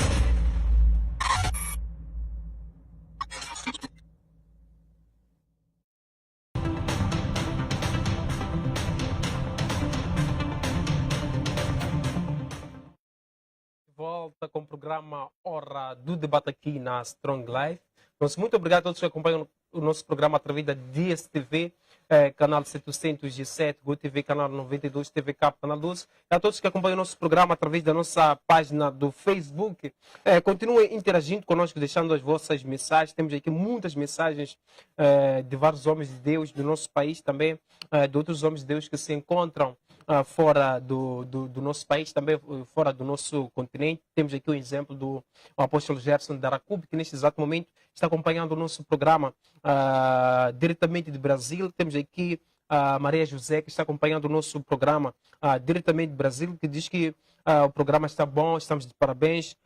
Volta com o programa Hora do Debate aqui na Strong Life. Muito obrigado a todos que acompanham o nosso programa através da DSTV. canal 707, GoTV, canal 92, TV Cap, canal 12. E a todos que acompanham o nosso programa através da nossa página do Facebook, continuem interagindo conosco, deixando as vossas mensagens. Temos aqui muitas mensagens de vários homens de Deus do nosso país, também de outros homens de Deus que se encontram fora do nosso país, também fora do nosso continente. Temos aqui o exemplo do apóstolo Gerson Daracube, que neste exato momento está acompanhando o nosso programa diretamente de Brasil. Temos aqui a Maria José, que está acompanhando o nosso programa diretamente de Brasil, que diz que o programa está bom, estamos de parabéns.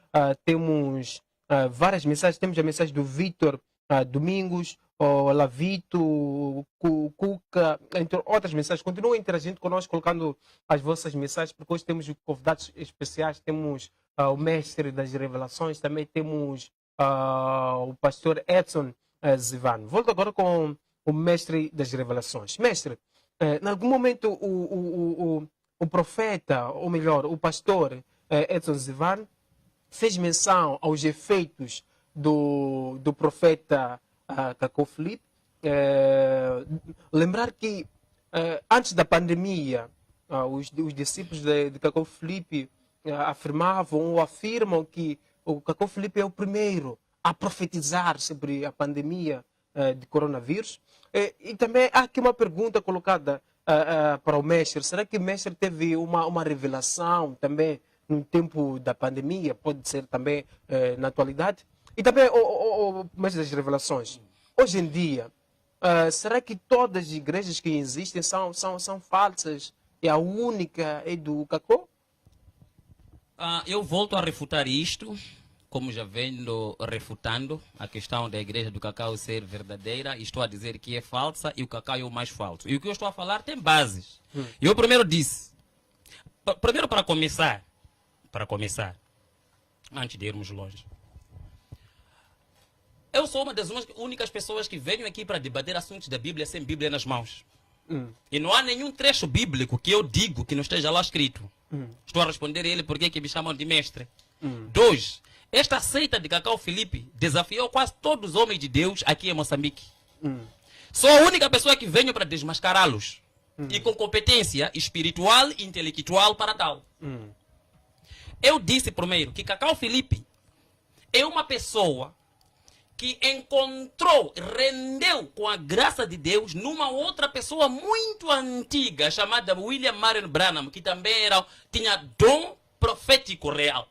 Temos várias mensagens. Temos a mensagem do Vitor Domingos, o Lavito, Cuca, entre outras mensagens. Continuem interagindo conosco, colocando as vossas mensagens, porque hoje temos convidados especiais. Temos o mestre das revelações, também temos o pastor Edson Zivan. Volto agora com o mestre das revelações. Mestre, em algum momento o profeta, ou melhor, o pastor Edson Zivan fez menção aos efeitos do profeta Cacau Filipe. Lembrar que antes da pandemia, os discípulos de Cacau Filipe afirmavam ou afirmam que o Cacau Filipe é o primeiro a profetizar sobre a pandemia de coronavírus. E também há aqui uma pergunta colocada para o mestre. Será que o mestre teve uma revelação também no tempo da pandemia? Pode ser também na atualidade? E também o mestre das revelações. Hoje em dia, será que todas as igrejas que existem são falsas? E a única é do Cacau? Eu volto a refutar isto, como já venho refutando a questão da igreja do Cacau ser verdadeira. Estou a dizer que é falsa e o Cacau é o mais falso. E o que eu estou a falar tem bases. Eu primeiro disse, primeiro para começar, antes de irmos longe, eu sou uma das únicas pessoas que venho aqui para debater assuntos da Bíblia sem Bíblia nas mãos. E não há nenhum trecho bíblico que eu digo que não esteja lá escrito. Estou a responder a ele porque que me chamam de mestre. 2. Esta seita de Cacau Filipe desafiou quase todos os homens de Deus aqui em Moçambique. Sou a única pessoa que venho para desmascará-los. E com competência espiritual e intelectual para tal. Eu disse primeiro que Cacau Filipe é uma pessoa que encontrou, rendeu com a graça de Deus numa outra pessoa muito antiga chamada William Marion Branham, que também tinha dom profético real.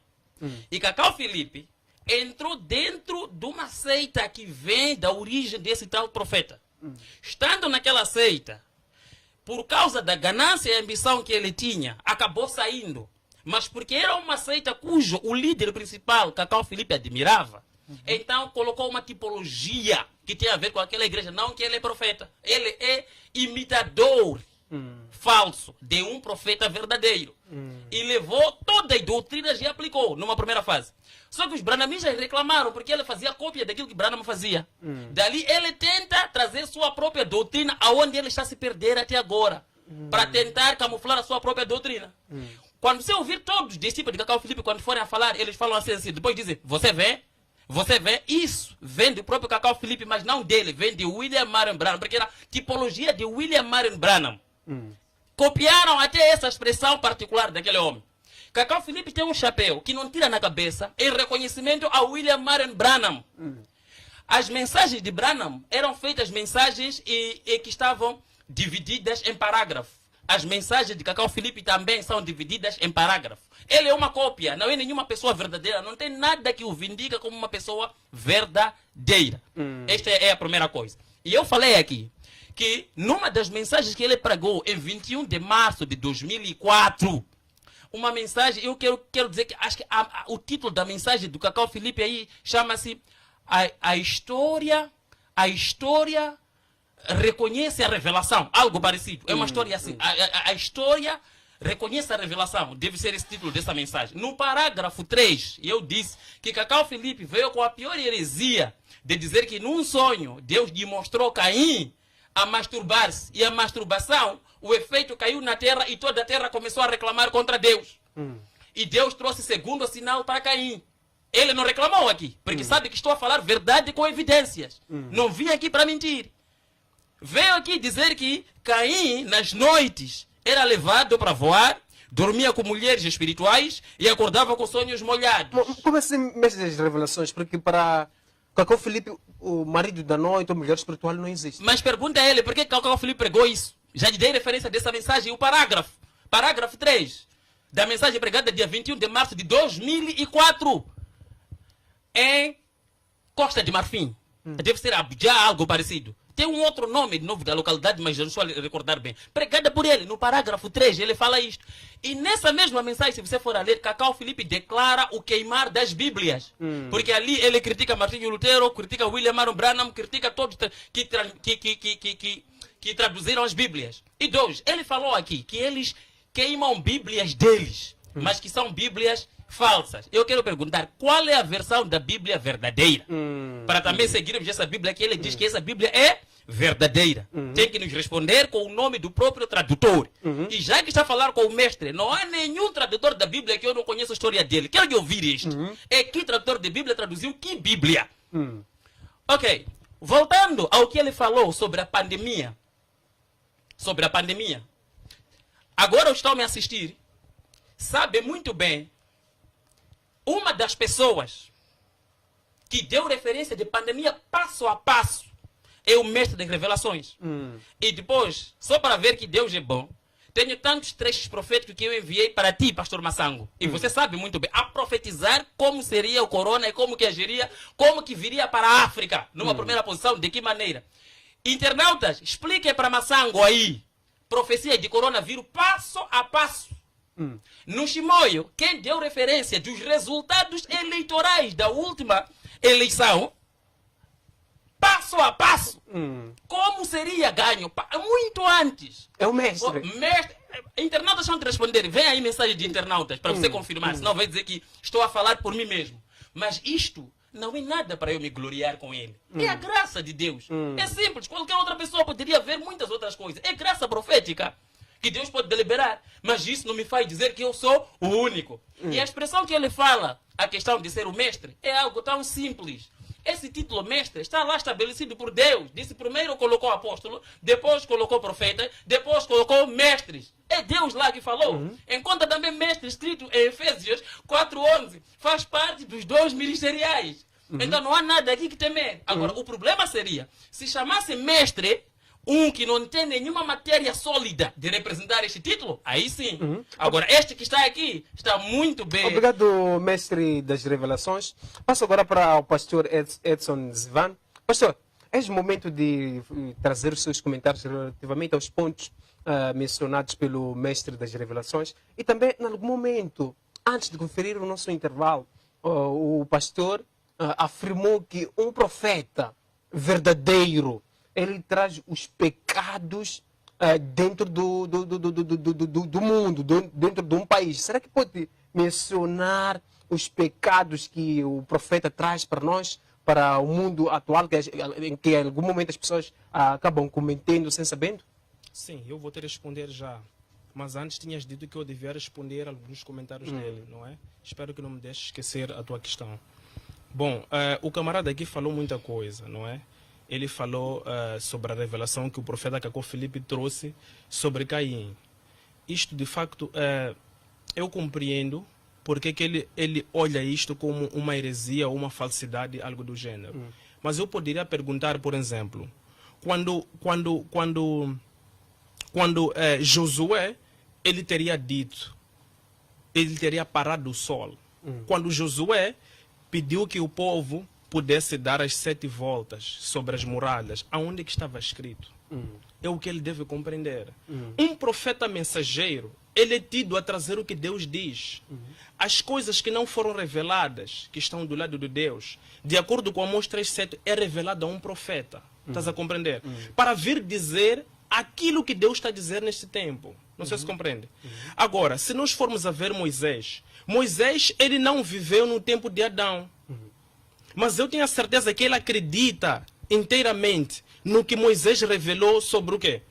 E Cacau Filipe entrou dentro de uma seita que vem da origem desse tal profeta. Estando naquela seita, por causa da ganância e ambição que ele tinha, acabou saindo. Mas porque era uma seita cujo o líder principal, Cacau Filipe, admirava, então colocou uma tipologia que tem a ver com aquela igreja. Não que ele é profeta. Ele é imitador falso de um profeta verdadeiro. E levou todas as doutrinas e aplicou numa primeira fase. Só que os branhamistas reclamaram porque ele fazia cópia daquilo que Branham fazia. Dali ele tenta trazer sua própria doutrina aonde ele está se perder até agora. Para tentar camuflar a sua própria doutrina. Quando você ouvir todos os discípulos de Cacau Filipe, quando forem a falar, eles falam assim, depois dizem, você vê, isso vem do próprio Cacau Filipe, mas não dele, vem de William Marion Branham, porque era tipologia de William Marion Branham. Copiaram até essa expressão particular daquele homem. Cacau Filipe tem um chapéu que não tira na cabeça em reconhecimento a William Marion Branham. As mensagens de Branham eram feitas mensagens e que estavam divididas em parágrafos. As mensagens de Cacau Filipe também são divididas em parágrafos. Ele é uma cópia, não é nenhuma pessoa verdadeira. Não tem nada que o vindica como uma pessoa verdadeira. Esta é a primeira coisa. E eu falei aqui que numa das mensagens que ele pregou em 21 de março de 2004, uma mensagem, eu quero dizer que acho que o título da mensagem do Cacau Filipe aí chama-se a história reconhece a revelação, algo parecido. É uma história assim. A história reconhece a revelação. Deve ser esse título dessa mensagem. No parágrafo 3, eu disse que Cacau Filipe veio com a pior heresia de dizer que num sonho Deus lhe mostrou Caim a masturbar-se. E a masturbação, o efeito caiu na terra e toda a terra começou a reclamar contra Deus. E Deus trouxe segundo sinal para Caim. Ele não reclamou aqui, porque sabe que estou a falar verdade com evidências. Não vim aqui para mentir. veio aqui dizer que Caim, nas noites, era levado para voar, dormia com mulheres espirituais e acordava com sonhos molhados. Como assim, mestre das revelações? Porque para Cacau Felipe, o marido da noite, a mulher espiritual, não existe. Mas pergunta a ele, por que Cacau Felipe pregou isso? Já lhe dei referência dessa mensagem, o parágrafo 3, da mensagem pregada dia 21 de março de 2004, em Costa de Marfim. Deve ser Abujá, algo parecido. Tem um outro nome de novo da localidade, mas eu não estou a recordar bem. Pregada por ele, no parágrafo 3, ele fala isto. E nessa mesma mensagem, se você for a ler, Cacau Felipe declara o queimar das Bíblias. Porque ali ele critica Martinho Lutero, critica William Marion Branham, critica todos que traduziram as Bíblias. E dois, ele falou aqui que eles queimam Bíblias deles, mas que são Bíblias falsas. Eu quero perguntar, qual é a versão da Bíblia verdadeira? Para também seguirmos essa Bíblia que ele diz que essa Bíblia é verdadeira. Tem que nos responder com o nome do próprio tradutor. E já que está a falar com o mestre, não há nenhum tradutor da Bíblia que eu não conheço a história dele. Quero de ouvir isto. É que tradutor de Bíblia traduziu que Bíblia? Ok. Voltando ao que ele falou sobre a pandemia. Agora eu estou a me assistir. Sabe muito bem, uma das pessoas que deu referência de pandemia passo a passo é o mestre das revelações. E depois, só para ver que Deus é bom, tenho tantos trechos proféticos que eu enviei para ti, pastor Massango. E você sabe muito bem, a profetizar como seria o corona e como que agiria, como que viria para a África, numa primeira posição, de que maneira. Internautas, expliquem para Massango aí, profecia de coronavírus passo a passo. No Chimoio, quem deu referência dos resultados eleitorais da última eleição, passo a passo, como seria ganho, muito antes. É o mestre. Internautas vão te responder, vem aí mensagem de internautas para você confirmar, senão vai dizer que estou a falar por mim mesmo. Mas isto não é nada para eu me gloriar com ele. É a graça de Deus. É simples, qualquer outra pessoa poderia ver muitas outras coisas. É graça profética que Deus pode deliberar, mas isso não me faz dizer que eu sou o único. E a expressão que ele fala, a questão de ser o mestre, é algo tão simples. Esse título mestre está lá estabelecido por Deus. Disse primeiro colocou apóstolo, depois colocou profeta, depois colocou mestres. É Deus lá que falou. Encontra também mestre escrito em Efésios 4:11. Faz parte dos dons ministeriais. Então não há nada aqui que temer. Agora, o problema seria, se chamasse mestre um que não tem nenhuma matéria sólida de representar este título, aí sim. Agora, este que está aqui está muito bem. Obrigado, mestre das revelações. Passo agora para o pastor Edson Zivan. Pastor, é o momento de trazer os seus comentários relativamente aos pontos mencionados pelo mestre das revelações. E também, em algum momento, antes de conferir o nosso intervalo, o pastor afirmou que um profeta verdadeiro, ele traz os pecados dentro do mundo, dentro de um país. Será que pode mencionar os pecados que o profeta traz para nós, para o mundo atual, em que em algum momento as pessoas acabam cometendo sem sabendo? Sim, eu vou te responder já. Mas antes tinhas dito que eu devia responder alguns comentários dele, não é? Espero que não me deixe esquecer a tua questão. Bom, o camarada aqui falou muita coisa, não é? Ele falou sobre a revelação que o profeta Cacau Felipe trouxe sobre Caim. Isto, de facto, eu compreendo porque que ele olha isto como uma heresia ou uma falsidade, algo do gênero. Mas eu poderia perguntar, por exemplo, quando Josué, ele teria parado o sol. Quando Josué pediu que o povo pudesse dar as 7 voltas sobre as muralhas, aonde que estava escrito? É o que ele deve compreender. Um profeta mensageiro, ele é tido a trazer o que Deus diz. As coisas que não foram reveladas, que estão do lado de Deus, de acordo com Amós 3:7, é revelado a um profeta. Estás a compreender? Para vir dizer aquilo que Deus está a dizer neste tempo. Não sei se compreende. Agora, se nós formos a ver Moisés, ele não viveu no tempo de Adão. Mas eu tenho a certeza que ele acredita inteiramente no que Moisés revelou sobre o quê?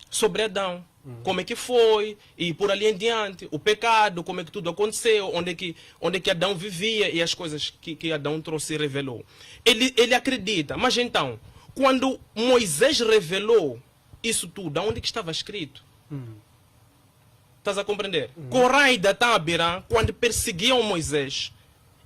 Sobre Adão. Como é que foi, e por ali em diante, o pecado, como é que tudo aconteceu, onde é que Adão vivia e as coisas que Adão trouxe e revelou. Ele acredita, mas então, quando Moisés revelou isso tudo, aonde que estava escrito? Estás a compreender? Corã e Datã Abirã, quando perseguiam Moisés,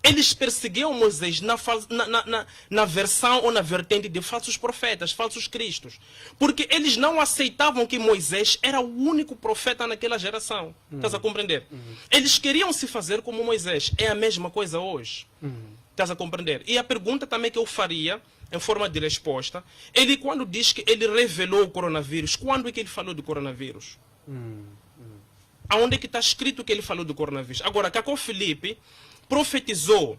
eles perseguiam Moisés na versão ou na vertente de falsos profetas, falsos cristos. Porque eles não aceitavam que Moisés era o único profeta naquela geração. Estás a compreender? Eles queriam se fazer como Moisés. É a mesma coisa hoje. Estás a compreender? E a pergunta também que eu faria, em forma de resposta, ele quando diz que ele revelou o coronavírus, quando é que ele falou do coronavírus? Aonde é que está escrito que ele falou do coronavírus? Agora, Cacó Felipe profetizou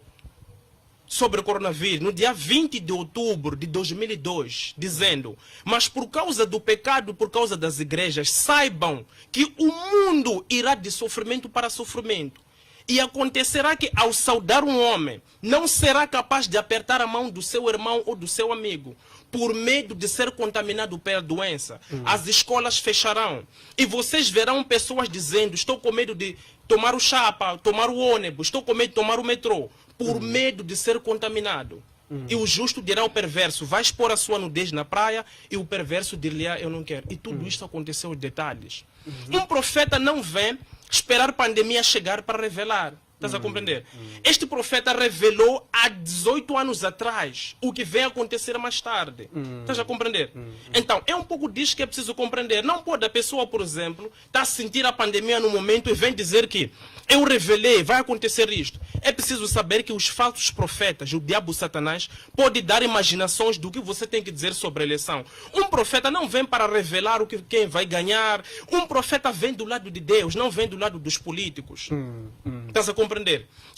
sobre o coronavírus no dia 20 de outubro de 2002, dizendo: mas por causa do pecado, por causa das igrejas, saibam que o mundo irá de sofrimento para sofrimento. E acontecerá que, ao saudar um homem, não será capaz de apertar a mão do seu irmão ou do seu amigo, por medo de ser contaminado pela doença. As escolas fecharão. E vocês verão pessoas dizendo: estou com medo de tomar o chapa, tomar o ônibus, estou com medo de tomar o metrô, por medo de ser contaminado. E o justo dirá ao perverso: vai expor a sua nudez na praia, e o perverso dir-lhe-á: eu não quero. E tudo isso aconteceu, os detalhes. Um profeta não vem esperar a pandemia chegar para revelar. Estás a compreender? Este profeta revelou há 18 anos atrás o que vem acontecer mais tarde. Estás a compreender? Então, é um pouco disso que é preciso compreender. Não pode a pessoa, por exemplo, estar a sentir a pandemia no momento e vem dizer que eu revelei, vai acontecer isto. É preciso saber que os falsos profetas, o diabo Satanás, pode dar imaginações do que você tem que dizer sobre a eleição. Um profeta não vem para revelar quem vai ganhar. Um profeta vem do lado de Deus, não vem do lado dos políticos. Estás a compreender?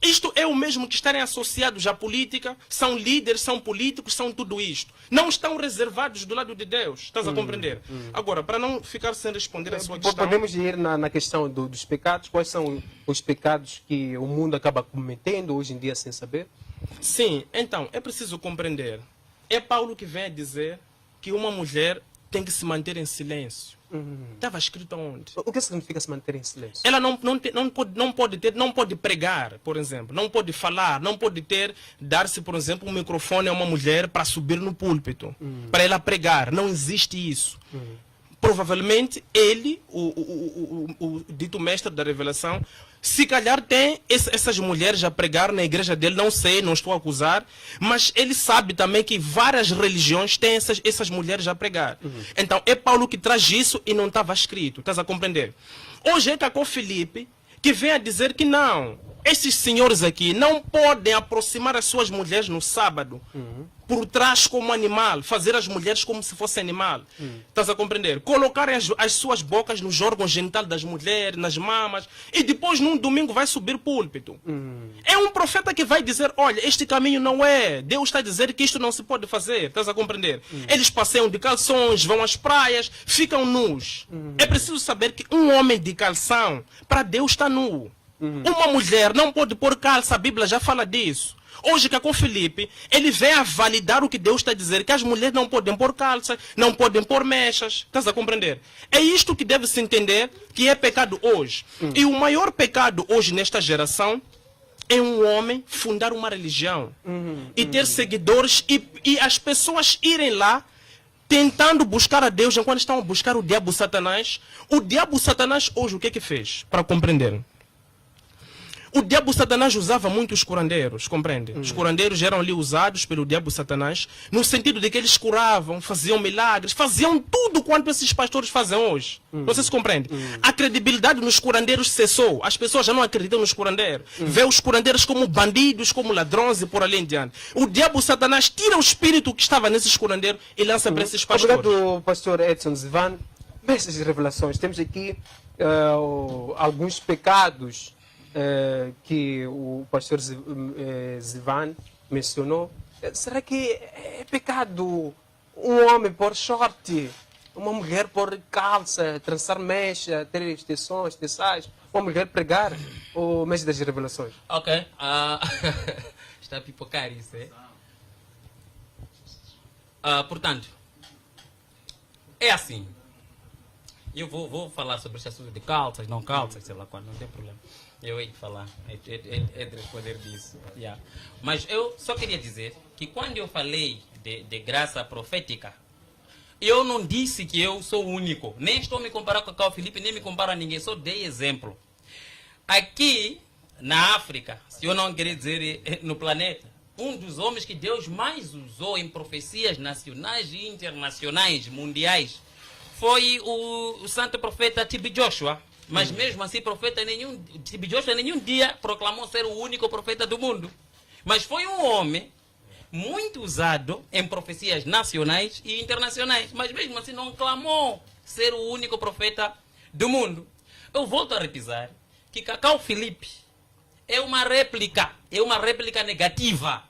Isto é o mesmo que estarem associados à política, são líderes, são políticos, são tudo isto. Não estão reservados do lado de Deus. Estás a compreender? Agora, para não ficar sem responder a sua questão... Podemos ir na questão dos pecados. Quais são os pecados que o mundo acaba cometendo hoje em dia sem saber? Sim, então, é preciso compreender. É Paulo que vem a dizer que uma mulher tem que se manter em silêncio. Estava escrito onde? O que significa se manter em silêncio? Ela não pode pregar, por exemplo, não pode falar, não pode dar-se, por exemplo, um microfone a uma mulher para subir no púlpito, para ela pregar. Não existe isso. Provavelmente ele, o dito mestre da revelação, se calhar tem essas mulheres a pregar na igreja dele, não sei, não estou a acusar, mas ele sabe também que várias religiões têm essas mulheres a pregar. Então é Paulo que traz isso e não estava escrito, estás a compreender? Hoje é Cacó Felipe que vem a dizer que não, esses senhores aqui não podem aproximar as suas mulheres no sábado, por trás como animal, fazer as mulheres como se fosse animal. Estás a compreender? Colocarem as suas bocas nos órgãos genitais das mulheres, nas mamas, e depois num domingo vai subir púlpito. É um profeta que vai dizer: olha, este caminho não é, Deus está a dizer que isto não se pode fazer. Estás a compreender? Eles passeiam de calções, vão às praias, ficam nus. É preciso saber que um homem de calção, para Deus está nu. Uma mulher não pode pôr calça, a Bíblia já fala disso. Hoje, Cacó Felipe, ele vem a validar o que Deus está a dizer, que as mulheres não podem pôr calça, não podem pôr mechas. Estás a compreender? É isto que deve se entender que é pecado hoje. E o maior pecado hoje nesta geração é um homem fundar uma religião e ter seguidores e as pessoas irem lá tentando buscar a Deus enquanto estão a buscar o diabo Satanás. O diabo Satanás hoje o que é que fez? Para compreender. O diabo Satanás usava muito os curandeiros, compreende? Os curandeiros eram ali usados pelo diabo Satanás, no sentido de que eles curavam, faziam milagres, faziam tudo quanto esses pastores fazem hoje. Você se compreende? A credibilidade nos curandeiros cessou. As pessoas já não acreditam nos curandeiros. Vê os curandeiros como bandidos, como ladrões e por ali em diante. O diabo Satanás tira o espírito que estava nesses curandeiros e lança para esses pastores. Obrigado, pastor Edson Zivan. Essas revelações, temos aqui alguns pecados que o pastor Zivan mencionou. Será que é pecado um homem pôr short, uma mulher pôr calça, trançar mecha, ter extensões, tessais, uma mulher pregar o mês das revelações? Ok. Está a pipocar isso, é? Portanto, é assim. Eu vou falar sobre esse assunto de calças, não calças, sei lá quando, não tem problema. Eu ia falar, é de responder disso. Yeah. Mas eu só queria dizer que quando eu falei de graça profética, eu não disse que eu sou o único. Nem estou me comparando com o Cacau Felipe, nem me comparo a ninguém. Só dei exemplo. Aqui na África, se eu não querer dizer no planeta, um dos homens que Deus mais usou em profecias nacionais e internacionais, mundiais, foi o santo profeta T.B. Joshua. Mas mesmo assim, T.B. Joshua nenhum dia proclamou ser o único profeta do mundo. Mas foi um homem muito usado em profecias nacionais e internacionais. Mas mesmo assim não clamou ser o único profeta do mundo. Eu volto a repisar que Cacau Felipe é uma réplica negativa.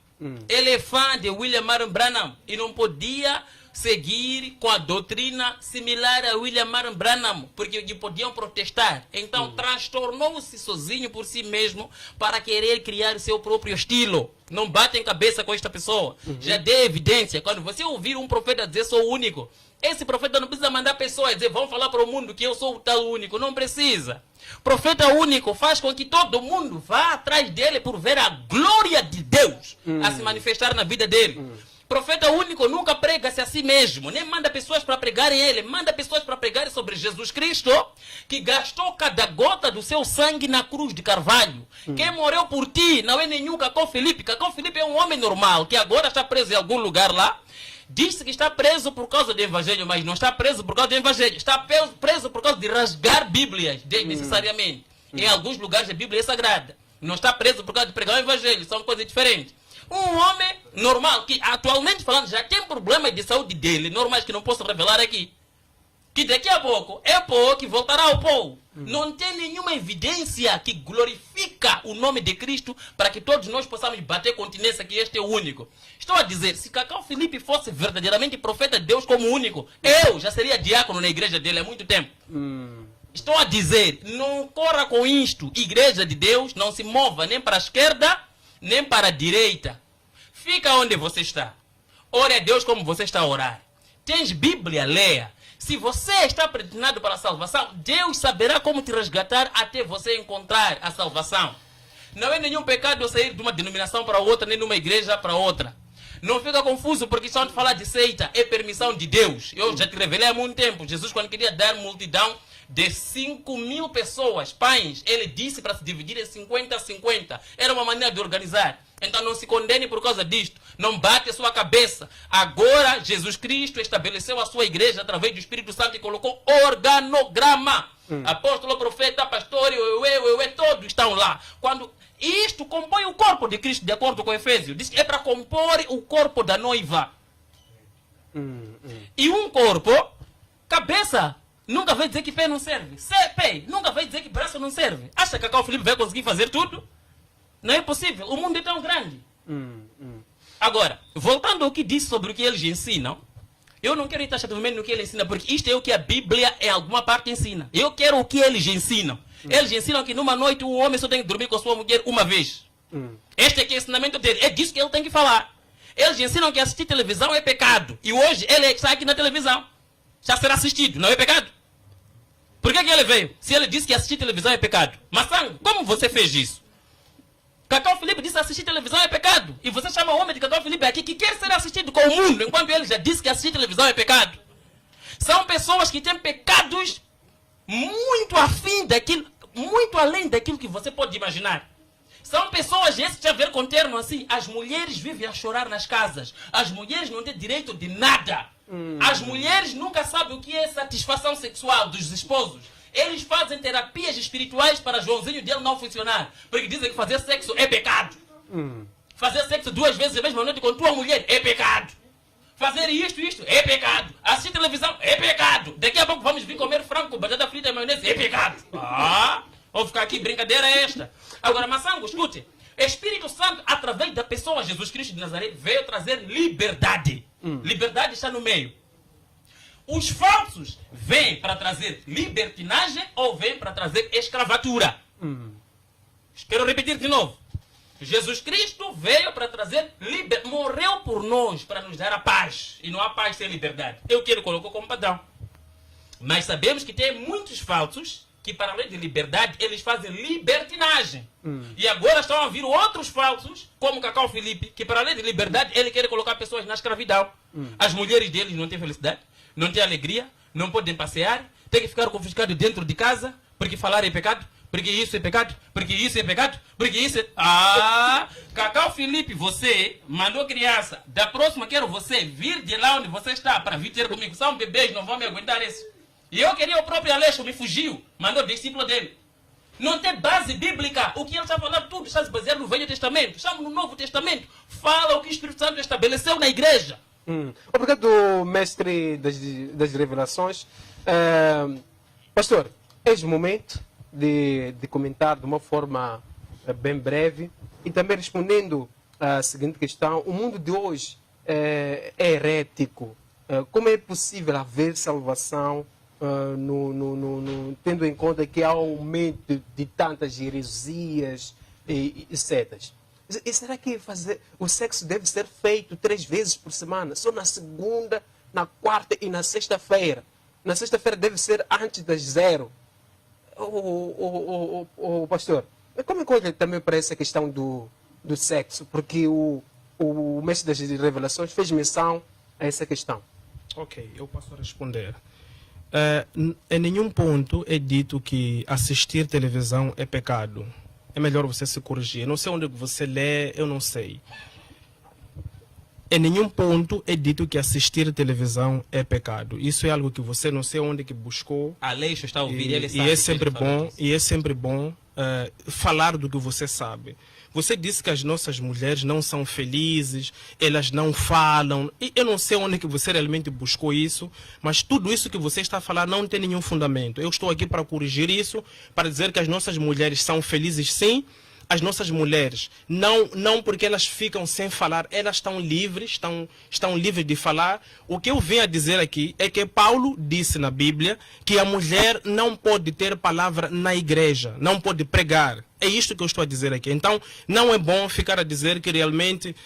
Ele é fã de William Marion Branham e não podia seguir com a doutrina similar a William Marion Branham, porque lhe podiam protestar. Então transtornou-se sozinho por si mesmo para querer criar seu próprio estilo. Não batem cabeça com esta pessoa. Já dei evidência. Quando você ouvir um profeta dizer sou o único, esse profeta não precisa mandar pessoas dizer vão falar para o mundo que eu sou o tal único. Não precisa. Profeta único faz com que todo mundo vá atrás dele por ver a glória de Deus a se manifestar na vida dele. Profeta único nunca prega-se a si mesmo, nem manda pessoas para pregarem ele, manda pessoas para pregarem sobre Jesus Cristo, que gastou cada gota do seu sangue na cruz de Carvalho. Quem morreu por ti não é nenhum Cacau Felipe. Cacau Felipe é um homem normal, que agora está preso em algum lugar lá. Diz-se que está preso por causa do evangelho, mas não está preso por causa do evangelho. Está preso por causa de rasgar bíblias, necessariamente. Em alguns lugares a Bíblia é sagrada. Não está preso por causa de pregar o evangelho, são coisas diferentes. Um homem normal, que atualmente falando já tem problemas de saúde dele, normais que não posso revelar aqui. Que daqui a pouco é pó que voltará ao pó. Não tem nenhuma evidência que glorifica o nome de Cristo para que todos nós possamos bater continência que este é o único. Estou a dizer, se Cacau Felipe fosse verdadeiramente profeta de Deus como único, eu já seria diácono na igreja dele há muito tempo. Estou a dizer, não corra com isto. Igreja de Deus não se mova nem para a esquerda, nem para a direita. Fica onde você está. Ore a Deus como você está a orar. Tens Bíblia, leia. Se você está predestinado para a salvação, Deus saberá como te resgatar até você encontrar a salvação. Não é nenhum pecado eu sair de uma denominação para outra, nem de uma igreja para outra. Não fica confuso, porque só de falar de seita é permissão de Deus. Eu já te revelei há muito tempo. Jesus, quando queria dar multidão de 5.000 pessoas, pães, ele disse para se dividir em 50-50. Era uma maneira de organizar. Então não se condene por causa disto. Não bate a sua cabeça. Agora Jesus Cristo estabeleceu a sua igreja através do Espírito Santo e colocou organograma. Apóstolo, profeta, pastor, todos estão lá. Quando isto compõe o corpo de Cristo, de acordo com Efésios. Diz que é para compor o corpo da noiva. E um corpo, cabeça, nunca vai dizer que pé não serve. Pé, nunca vai dizer que braço não serve. Acha que Cacau Felipe vai conseguir fazer tudo? Não é possível. O mundo é tão grande. Agora, voltando ao que disse sobre o que eles ensinam, eu não quero ir taxativamente no que ele ensina, porque isto é o que a Bíblia em alguma parte ensina. Eu quero o que eles ensinam. Eles ensinam que numa noite o homem só tem que dormir com a sua mulher uma vez. Este é que é o ensinamento dele. É disso que ele tem que falar. Eles ensinam que assistir televisão é pecado. E hoje ele está aqui na televisão. Já será assistido, não é pecado? Por que ele veio? Se ele disse que assistir televisão é pecado. Massango, como você fez isso? Cacau Felipe disse que assistir televisão é pecado. E você chama o homem de Cacau Felipe aqui que quer ser assistido com o mundo, enquanto ele já disse que assistir televisão é pecado. São pessoas que têm pecados muito afim daquilo, muito além daquilo que você pode imaginar. São pessoas, esse tem a ver com termo assim, as mulheres vivem a chorar nas casas. As mulheres não têm direito de nada. As mulheres nunca sabem o que é satisfação sexual dos esposos. Eles fazem terapias espirituais para Joãozinho dele não funcionar. Porque dizem que fazer sexo é pecado. Fazer sexo 2 vezes a mesma noite com tua mulher é pecado. Fazer isto é pecado. Assistir televisão é pecado. Daqui a pouco vamos vir comer frango, batata frita e maionese é pecado. Vou ficar aqui, brincadeira é esta. Agora, Massango, escute. Espírito Santo, através da pessoa Jesus Cristo de Nazaré, veio trazer liberdade. Liberdade está no meio. Os falsos vêm para trazer libertinagem ou vêm para trazer escravatura? Quero repetir de novo. Jesus Cristo veio para trazer liberdade. Morreu por nós para nos dar a paz. E não há paz sem liberdade. É o que ele colocou como padrão. Mas sabemos que tem muitos falsos que para além de liberdade, eles fazem libertinagem. E agora estão a vir outros falsos, como Cacau Felipe, que para além de liberdade, ele quer colocar pessoas na escravidão. As mulheres deles não têm felicidade, não têm alegria, não podem passear, têm que ficar confiscados dentro de casa, porque falar é pecado, porque isso é pecado, porque isso é pecado, porque isso é... Ah, Cacau Felipe, você mandou criança. Da próxima quero você vir de lá onde você está para vir ter comigo. São bebês, não vão me aguentar isso. E eu queria o próprio Aleixo, me fugiu, mandou o discípulo dele. Não tem base bíblica. O que ele está falando, tudo está se baseando no Velho Testamento. Estamos no Novo Testamento. Fala o que o Espírito Santo estabeleceu na igreja. Obrigado, mestre das revelações. Pastor, este momento de comentar de uma forma bem breve e também respondendo à seguinte questão: o mundo de hoje é herético. Como é possível haver salvação tendo em conta que há aumento de tantas heresias e setas? E será que o sexo deve ser feito 3 vezes por semana? Só na segunda, na quarta e na sexta-feira? Na sexta-feira deve ser antes das 0. Pastor, como é que olha também para essa questão do sexo? Porque o mestre das revelações fez menção a essa questão. Ok, eu posso responder. Em nenhum ponto é dito que assistir televisão é pecado. É melhor você se corrigir. Eu não sei onde você lê, eu não sei. Em nenhum ponto é dito que assistir televisão é pecado. Isso é algo que você não sei onde que buscou. Aleixo está a ouvir, ele sabe. E é sempre bom falar do que você sabe. Você disse que as nossas mulheres não são felizes, elas não falam. E eu não sei onde que você realmente buscou isso, mas tudo isso que você está a falar não tem nenhum fundamento. Eu estou aqui para corrigir isso, para dizer que as nossas mulheres são felizes sim. As nossas mulheres, não porque elas ficam sem falar, elas estão livres, estão livres de falar. O que eu venho a dizer aqui é que Paulo disse na Bíblia que a mulher não pode ter palavra na igreja, não pode pregar. É isto que eu estou a dizer aqui. Então, não é bom ficar a dizer que realmente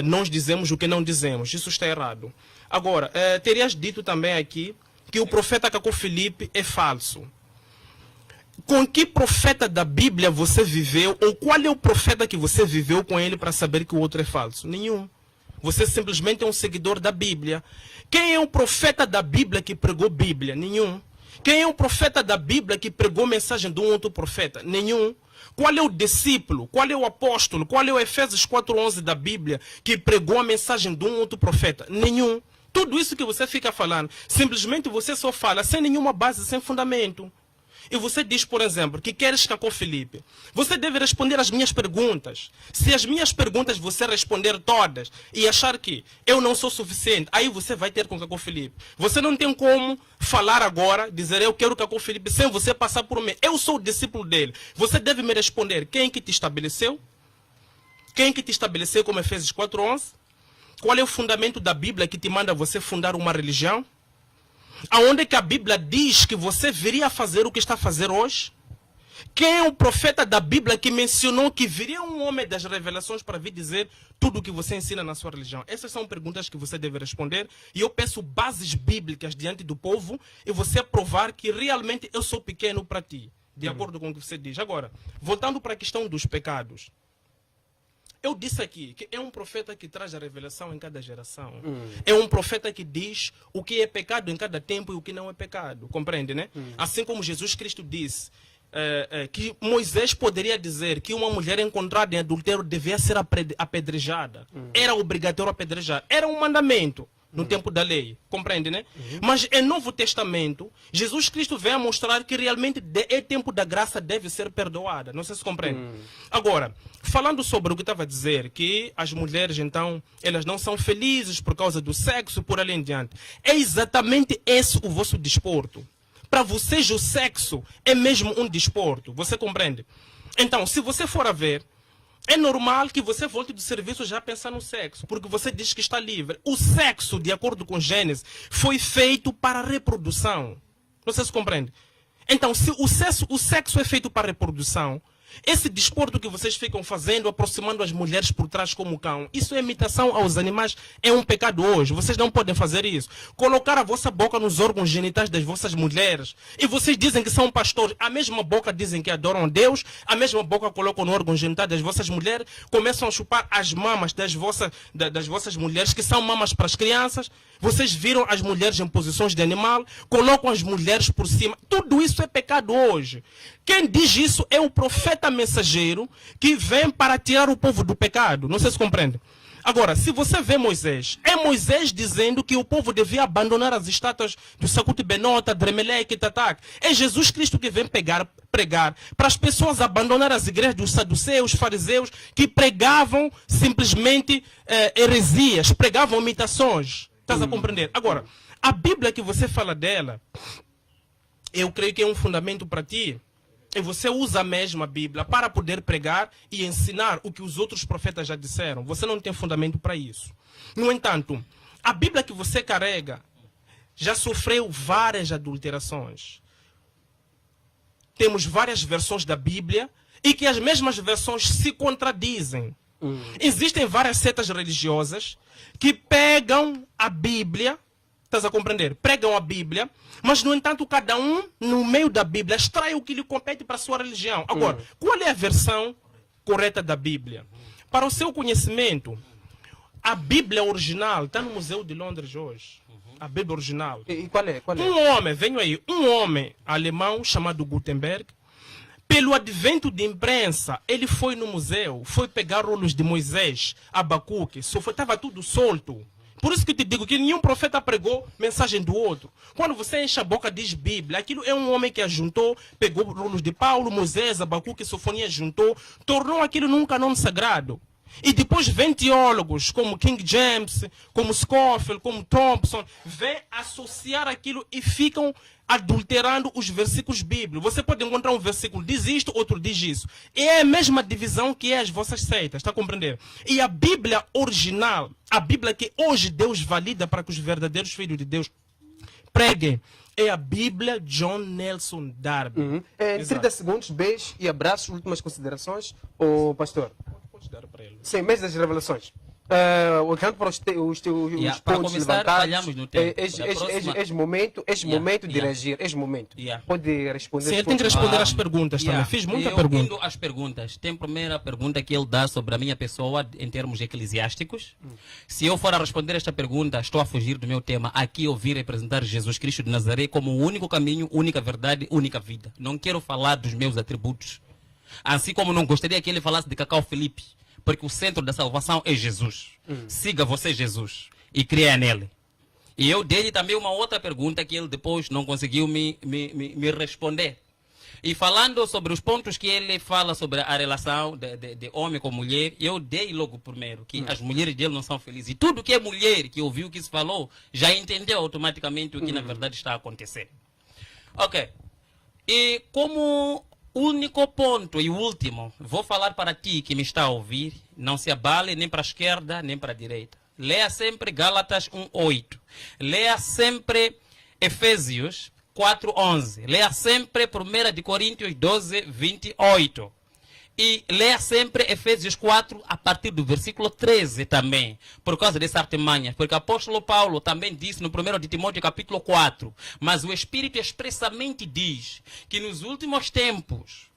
nós dizemos o que não dizemos. Isso está errado. Agora, terias dito também aqui que o profeta Cacau Felipe é falso. Com que profeta da Bíblia você viveu, ou qual é o profeta que você viveu com ele para saber que o outro é falso? Nenhum. Você simplesmente é um seguidor da Bíblia. Quem é o profeta da Bíblia que pregou Bíblia? Nenhum. Quem é o profeta da Bíblia que pregou mensagem de um outro profeta? Nenhum. Qual é o discípulo, qual é o apóstolo, qual é o Efésios 4:11 da Bíblia que pregou a mensagem de um outro profeta? Nenhum. Tudo isso que você fica falando, simplesmente você só fala sem nenhuma base, sem fundamento. E você diz, por exemplo, que queres Cacau Felipe. Você deve responder as minhas perguntas. Se as minhas perguntas você responder todas e achar que eu não sou suficiente, aí você vai ter com Cacau Felipe. Você não tem como falar agora, dizer eu quero Cacau Felipe, sem você passar por mim. Eu sou o discípulo dele. Você deve me responder quem que te estabeleceu? Quem que te estabeleceu como Efésios 4:11? Qual é o fundamento da Bíblia que te manda você fundar uma religião? Aonde que a Bíblia diz que você viria a fazer o que está a fazer hoje? Quem é o profeta da Bíblia que mencionou que viria um homem das revelações para vir dizer tudo o que você ensina na sua religião? Essas são perguntas que você deve responder. E eu peço bases bíblicas diante do povo e você provar que realmente eu sou pequeno para ti, de acordo com o que você diz. Agora, voltando para a questão dos pecados. Eu disse aqui que é um profeta que traz a revelação em cada geração. É um profeta que diz o que é pecado em cada tempo e o que não é pecado. Compreende, né? Assim como Jesus Cristo disse que Moisés poderia dizer que uma mulher encontrada em adultério devia ser apedrejada. Era obrigatório apedrejar. Era um mandamento no tempo da lei. Compreende, né? Mas em Novo Testamento, Jesus Cristo vem a mostrar que realmente é tempo da graça, deve ser perdoada. Não sei se compreende. Agora, falando sobre o que estava a dizer, que as mulheres, então, elas não são felizes por causa do sexo, por ali em diante. É exatamente esse o vosso desporto. Para vocês, o sexo é mesmo um desporto. Você compreende? Então, se você for a ver, é normal que você volte do serviço já pensar no sexo, porque você diz que está livre. O sexo, de acordo com Gênesis, foi feito para a reprodução. Não sei se compreende. Então, se o sexo é feito para a reprodução, Esse desporto que vocês ficam fazendo, aproximando as mulheres por trás como cão, isso é imitação aos animais, é um pecado hoje. Vocês não podem fazer isso. Colocar a vossa boca nos órgãos genitais das vossas mulheres. E vocês dizem que são pastores. A mesma boca dizem que adoram a Deus. A mesma boca colocam no órgão genital das vossas mulheres. Começam a chupar as mamas das vossas mulheres, que são mamas para as crianças. Vocês viram as mulheres em posições de animal. Colocam as mulheres por cima. Tudo isso é pecado hoje. Quem diz isso é o profeta mensageiro que vem para tirar o povo do pecado. Não sei se compreende. Agora, se você vê Moisés, é Moisés dizendo que o povo devia abandonar as estátuas do Sacuti Benota, Dremeleque e Tatak. É Jesus Cristo que vem pregar para as pessoas abandonar as igrejas dos saduceus, fariseus, que pregavam simplesmente heresias, pregavam imitações. Estás a compreender? Agora, a Bíblia que você fala dela, eu creio que é um fundamento para ti. E você usa a mesma Bíblia para poder pregar e ensinar o que os outros profetas já disseram. Você não tem fundamento para isso. No entanto, a Bíblia que você carrega já sofreu várias adulterações. Temos várias versões da Bíblia e que as mesmas versões se contradizem. Existem várias setas religiosas que pegam a Bíblia, estás a compreender? Pregam a Bíblia, mas, no entanto, cada um, no meio da Bíblia, extrai o que lhe compete para a sua religião. Agora, qual é a versão correta da Bíblia? Para o seu conhecimento, a Bíblia original está no Museu de Londres hoje. A Bíblia original. E qual é? Um homem alemão chamado Gutenberg, pelo advento de imprensa, ele foi no museu, foi pegar rolos de Moisés, Abacuque, estava tudo solto. Por isso que eu te digo que nenhum profeta pregou mensagem do outro. Quando você enche a boca, diz Bíblia. Aquilo é um homem que ajuntou, pegou rolos de Paulo, Moisés, Abacuque, Sofonia, juntou, tornou aquilo num canônico sagrado. E depois vem teólogos como King James, como Scofield, como Thompson, vêm associar aquilo e ficam adulterando os versículos bíblicos. Você pode encontrar um versículo diz isto, outro diz isso. É a mesma divisão que é as vossas seitas, está a compreender? E a Bíblia original, a Bíblia que hoje Deus valida para que os verdadeiros filhos de Deus preguem, é a Bíblia John Nelson Darby. 30 segundos, beijo e abraços, últimas considerações, o pastor. Pode dar para ele. Sim, mês das revelações. Olhando para os para pontos começar, levantados, falhamos no tempo. este momento de reagir, este momento. Pode responder. Sim, ele tem que responder às perguntas também. Fiz muita pergunta. Indo às perguntas, tem a primeira pergunta que ele dá sobre a minha pessoa em termos eclesiásticos. Se eu for a responder esta pergunta, estou a fugir do meu tema. Aqui eu vim representar Jesus Cristo de Nazaré como o único caminho, única verdade, única vida. Não quero falar dos meus atributos. Assim como não gostaria que ele falasse de Cacau Felipe. Porque o centro da salvação é Jesus. Siga você Jesus e creia nele. E eu dei-lhe também uma outra pergunta que ele depois não conseguiu me responder. E falando sobre os pontos que ele fala sobre a relação de homem com mulher, eu dei logo primeiro que as mulheres dele não são felizes. E tudo que é mulher que ouviu o que se falou, já entendeu automaticamente o que na verdade está a acontecer. Ok. E como único ponto e último, vou falar para ti que me está a ouvir, não se abale nem para a esquerda nem para a direita. Leia sempre Gálatas 1:8. Leia sempre Efésios 4:11. Leia sempre 1 de Coríntios 12:28. E leia sempre Efésios 4 a partir do versículo 13 também, por causa dessa artimanha. Porque o apóstolo Paulo também disse no 1 de Timóteo capítulo 4, mas o Espírito expressamente diz que nos últimos tempos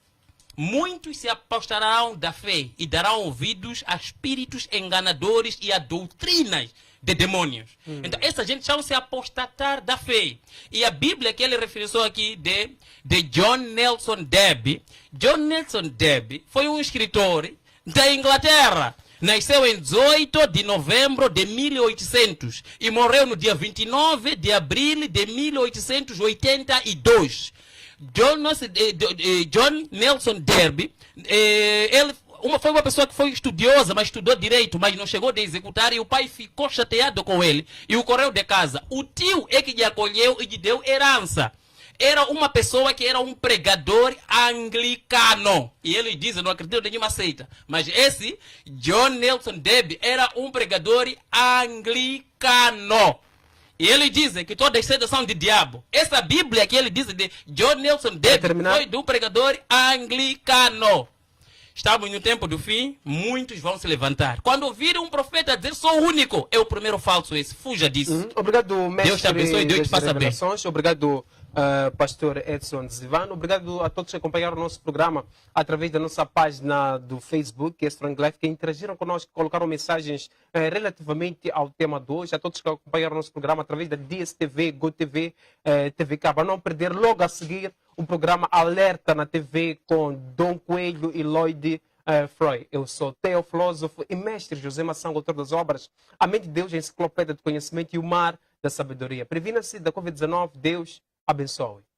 muitos se apostarão da fé e darão ouvidos a espíritos enganadores e a doutrinas de demônios. Então, essa gente chama se apostatar da fé. E a Bíblia que ele referiu aqui de John Nelson Darby. John Nelson Darby foi um escritor da Inglaterra. Nasceu em 18 de novembro de 1800 e morreu no dia 29 de abril de 1882. John Nelson Darby, ele foi uma pessoa que foi estudiosa, mas estudou direito, mas não chegou a executar, e o pai ficou chateado com ele e o correu de casa. O tio é que lhe acolheu e lhe deu herança. Era uma pessoa que era um pregador anglicano. E ele diz, eu não acredito em nenhuma seita, mas esse John Nelson Darby era um pregador anglicano. E ele diz que todas as seitas são de diabo. Essa Bíblia que ele diz de John Nelson Darby foi do pregador anglicano. Estamos no tempo do fim, muitos vão se levantar. Quando ouvirem um profeta dizer sou o único, é o primeiro falso esse. Fuja disso. Obrigado, mestre. Deus te abençoe e Deus te das faça bem. revelações. Obrigado, pastor Edson Zivano. Obrigado a todos que acompanharam o nosso programa através da nossa página do Facebook, que é Strong Life, que interagiram conosco, colocaram mensagens relativamente ao tema de hoje. A todos que acompanharam o nosso programa através da DSTV, GoTV, TV Cabo. Não perder logo a seguir o programa Alerta na TV com Dom Coelho e Lloyd Freud. Eu sou teofilósofo e mestre José Massango, autor das obras A Mente de Deus, a Enciclopédia do Conhecimento e o Mar da Sabedoria. Previna-se da Covid-19. Deus abençoe.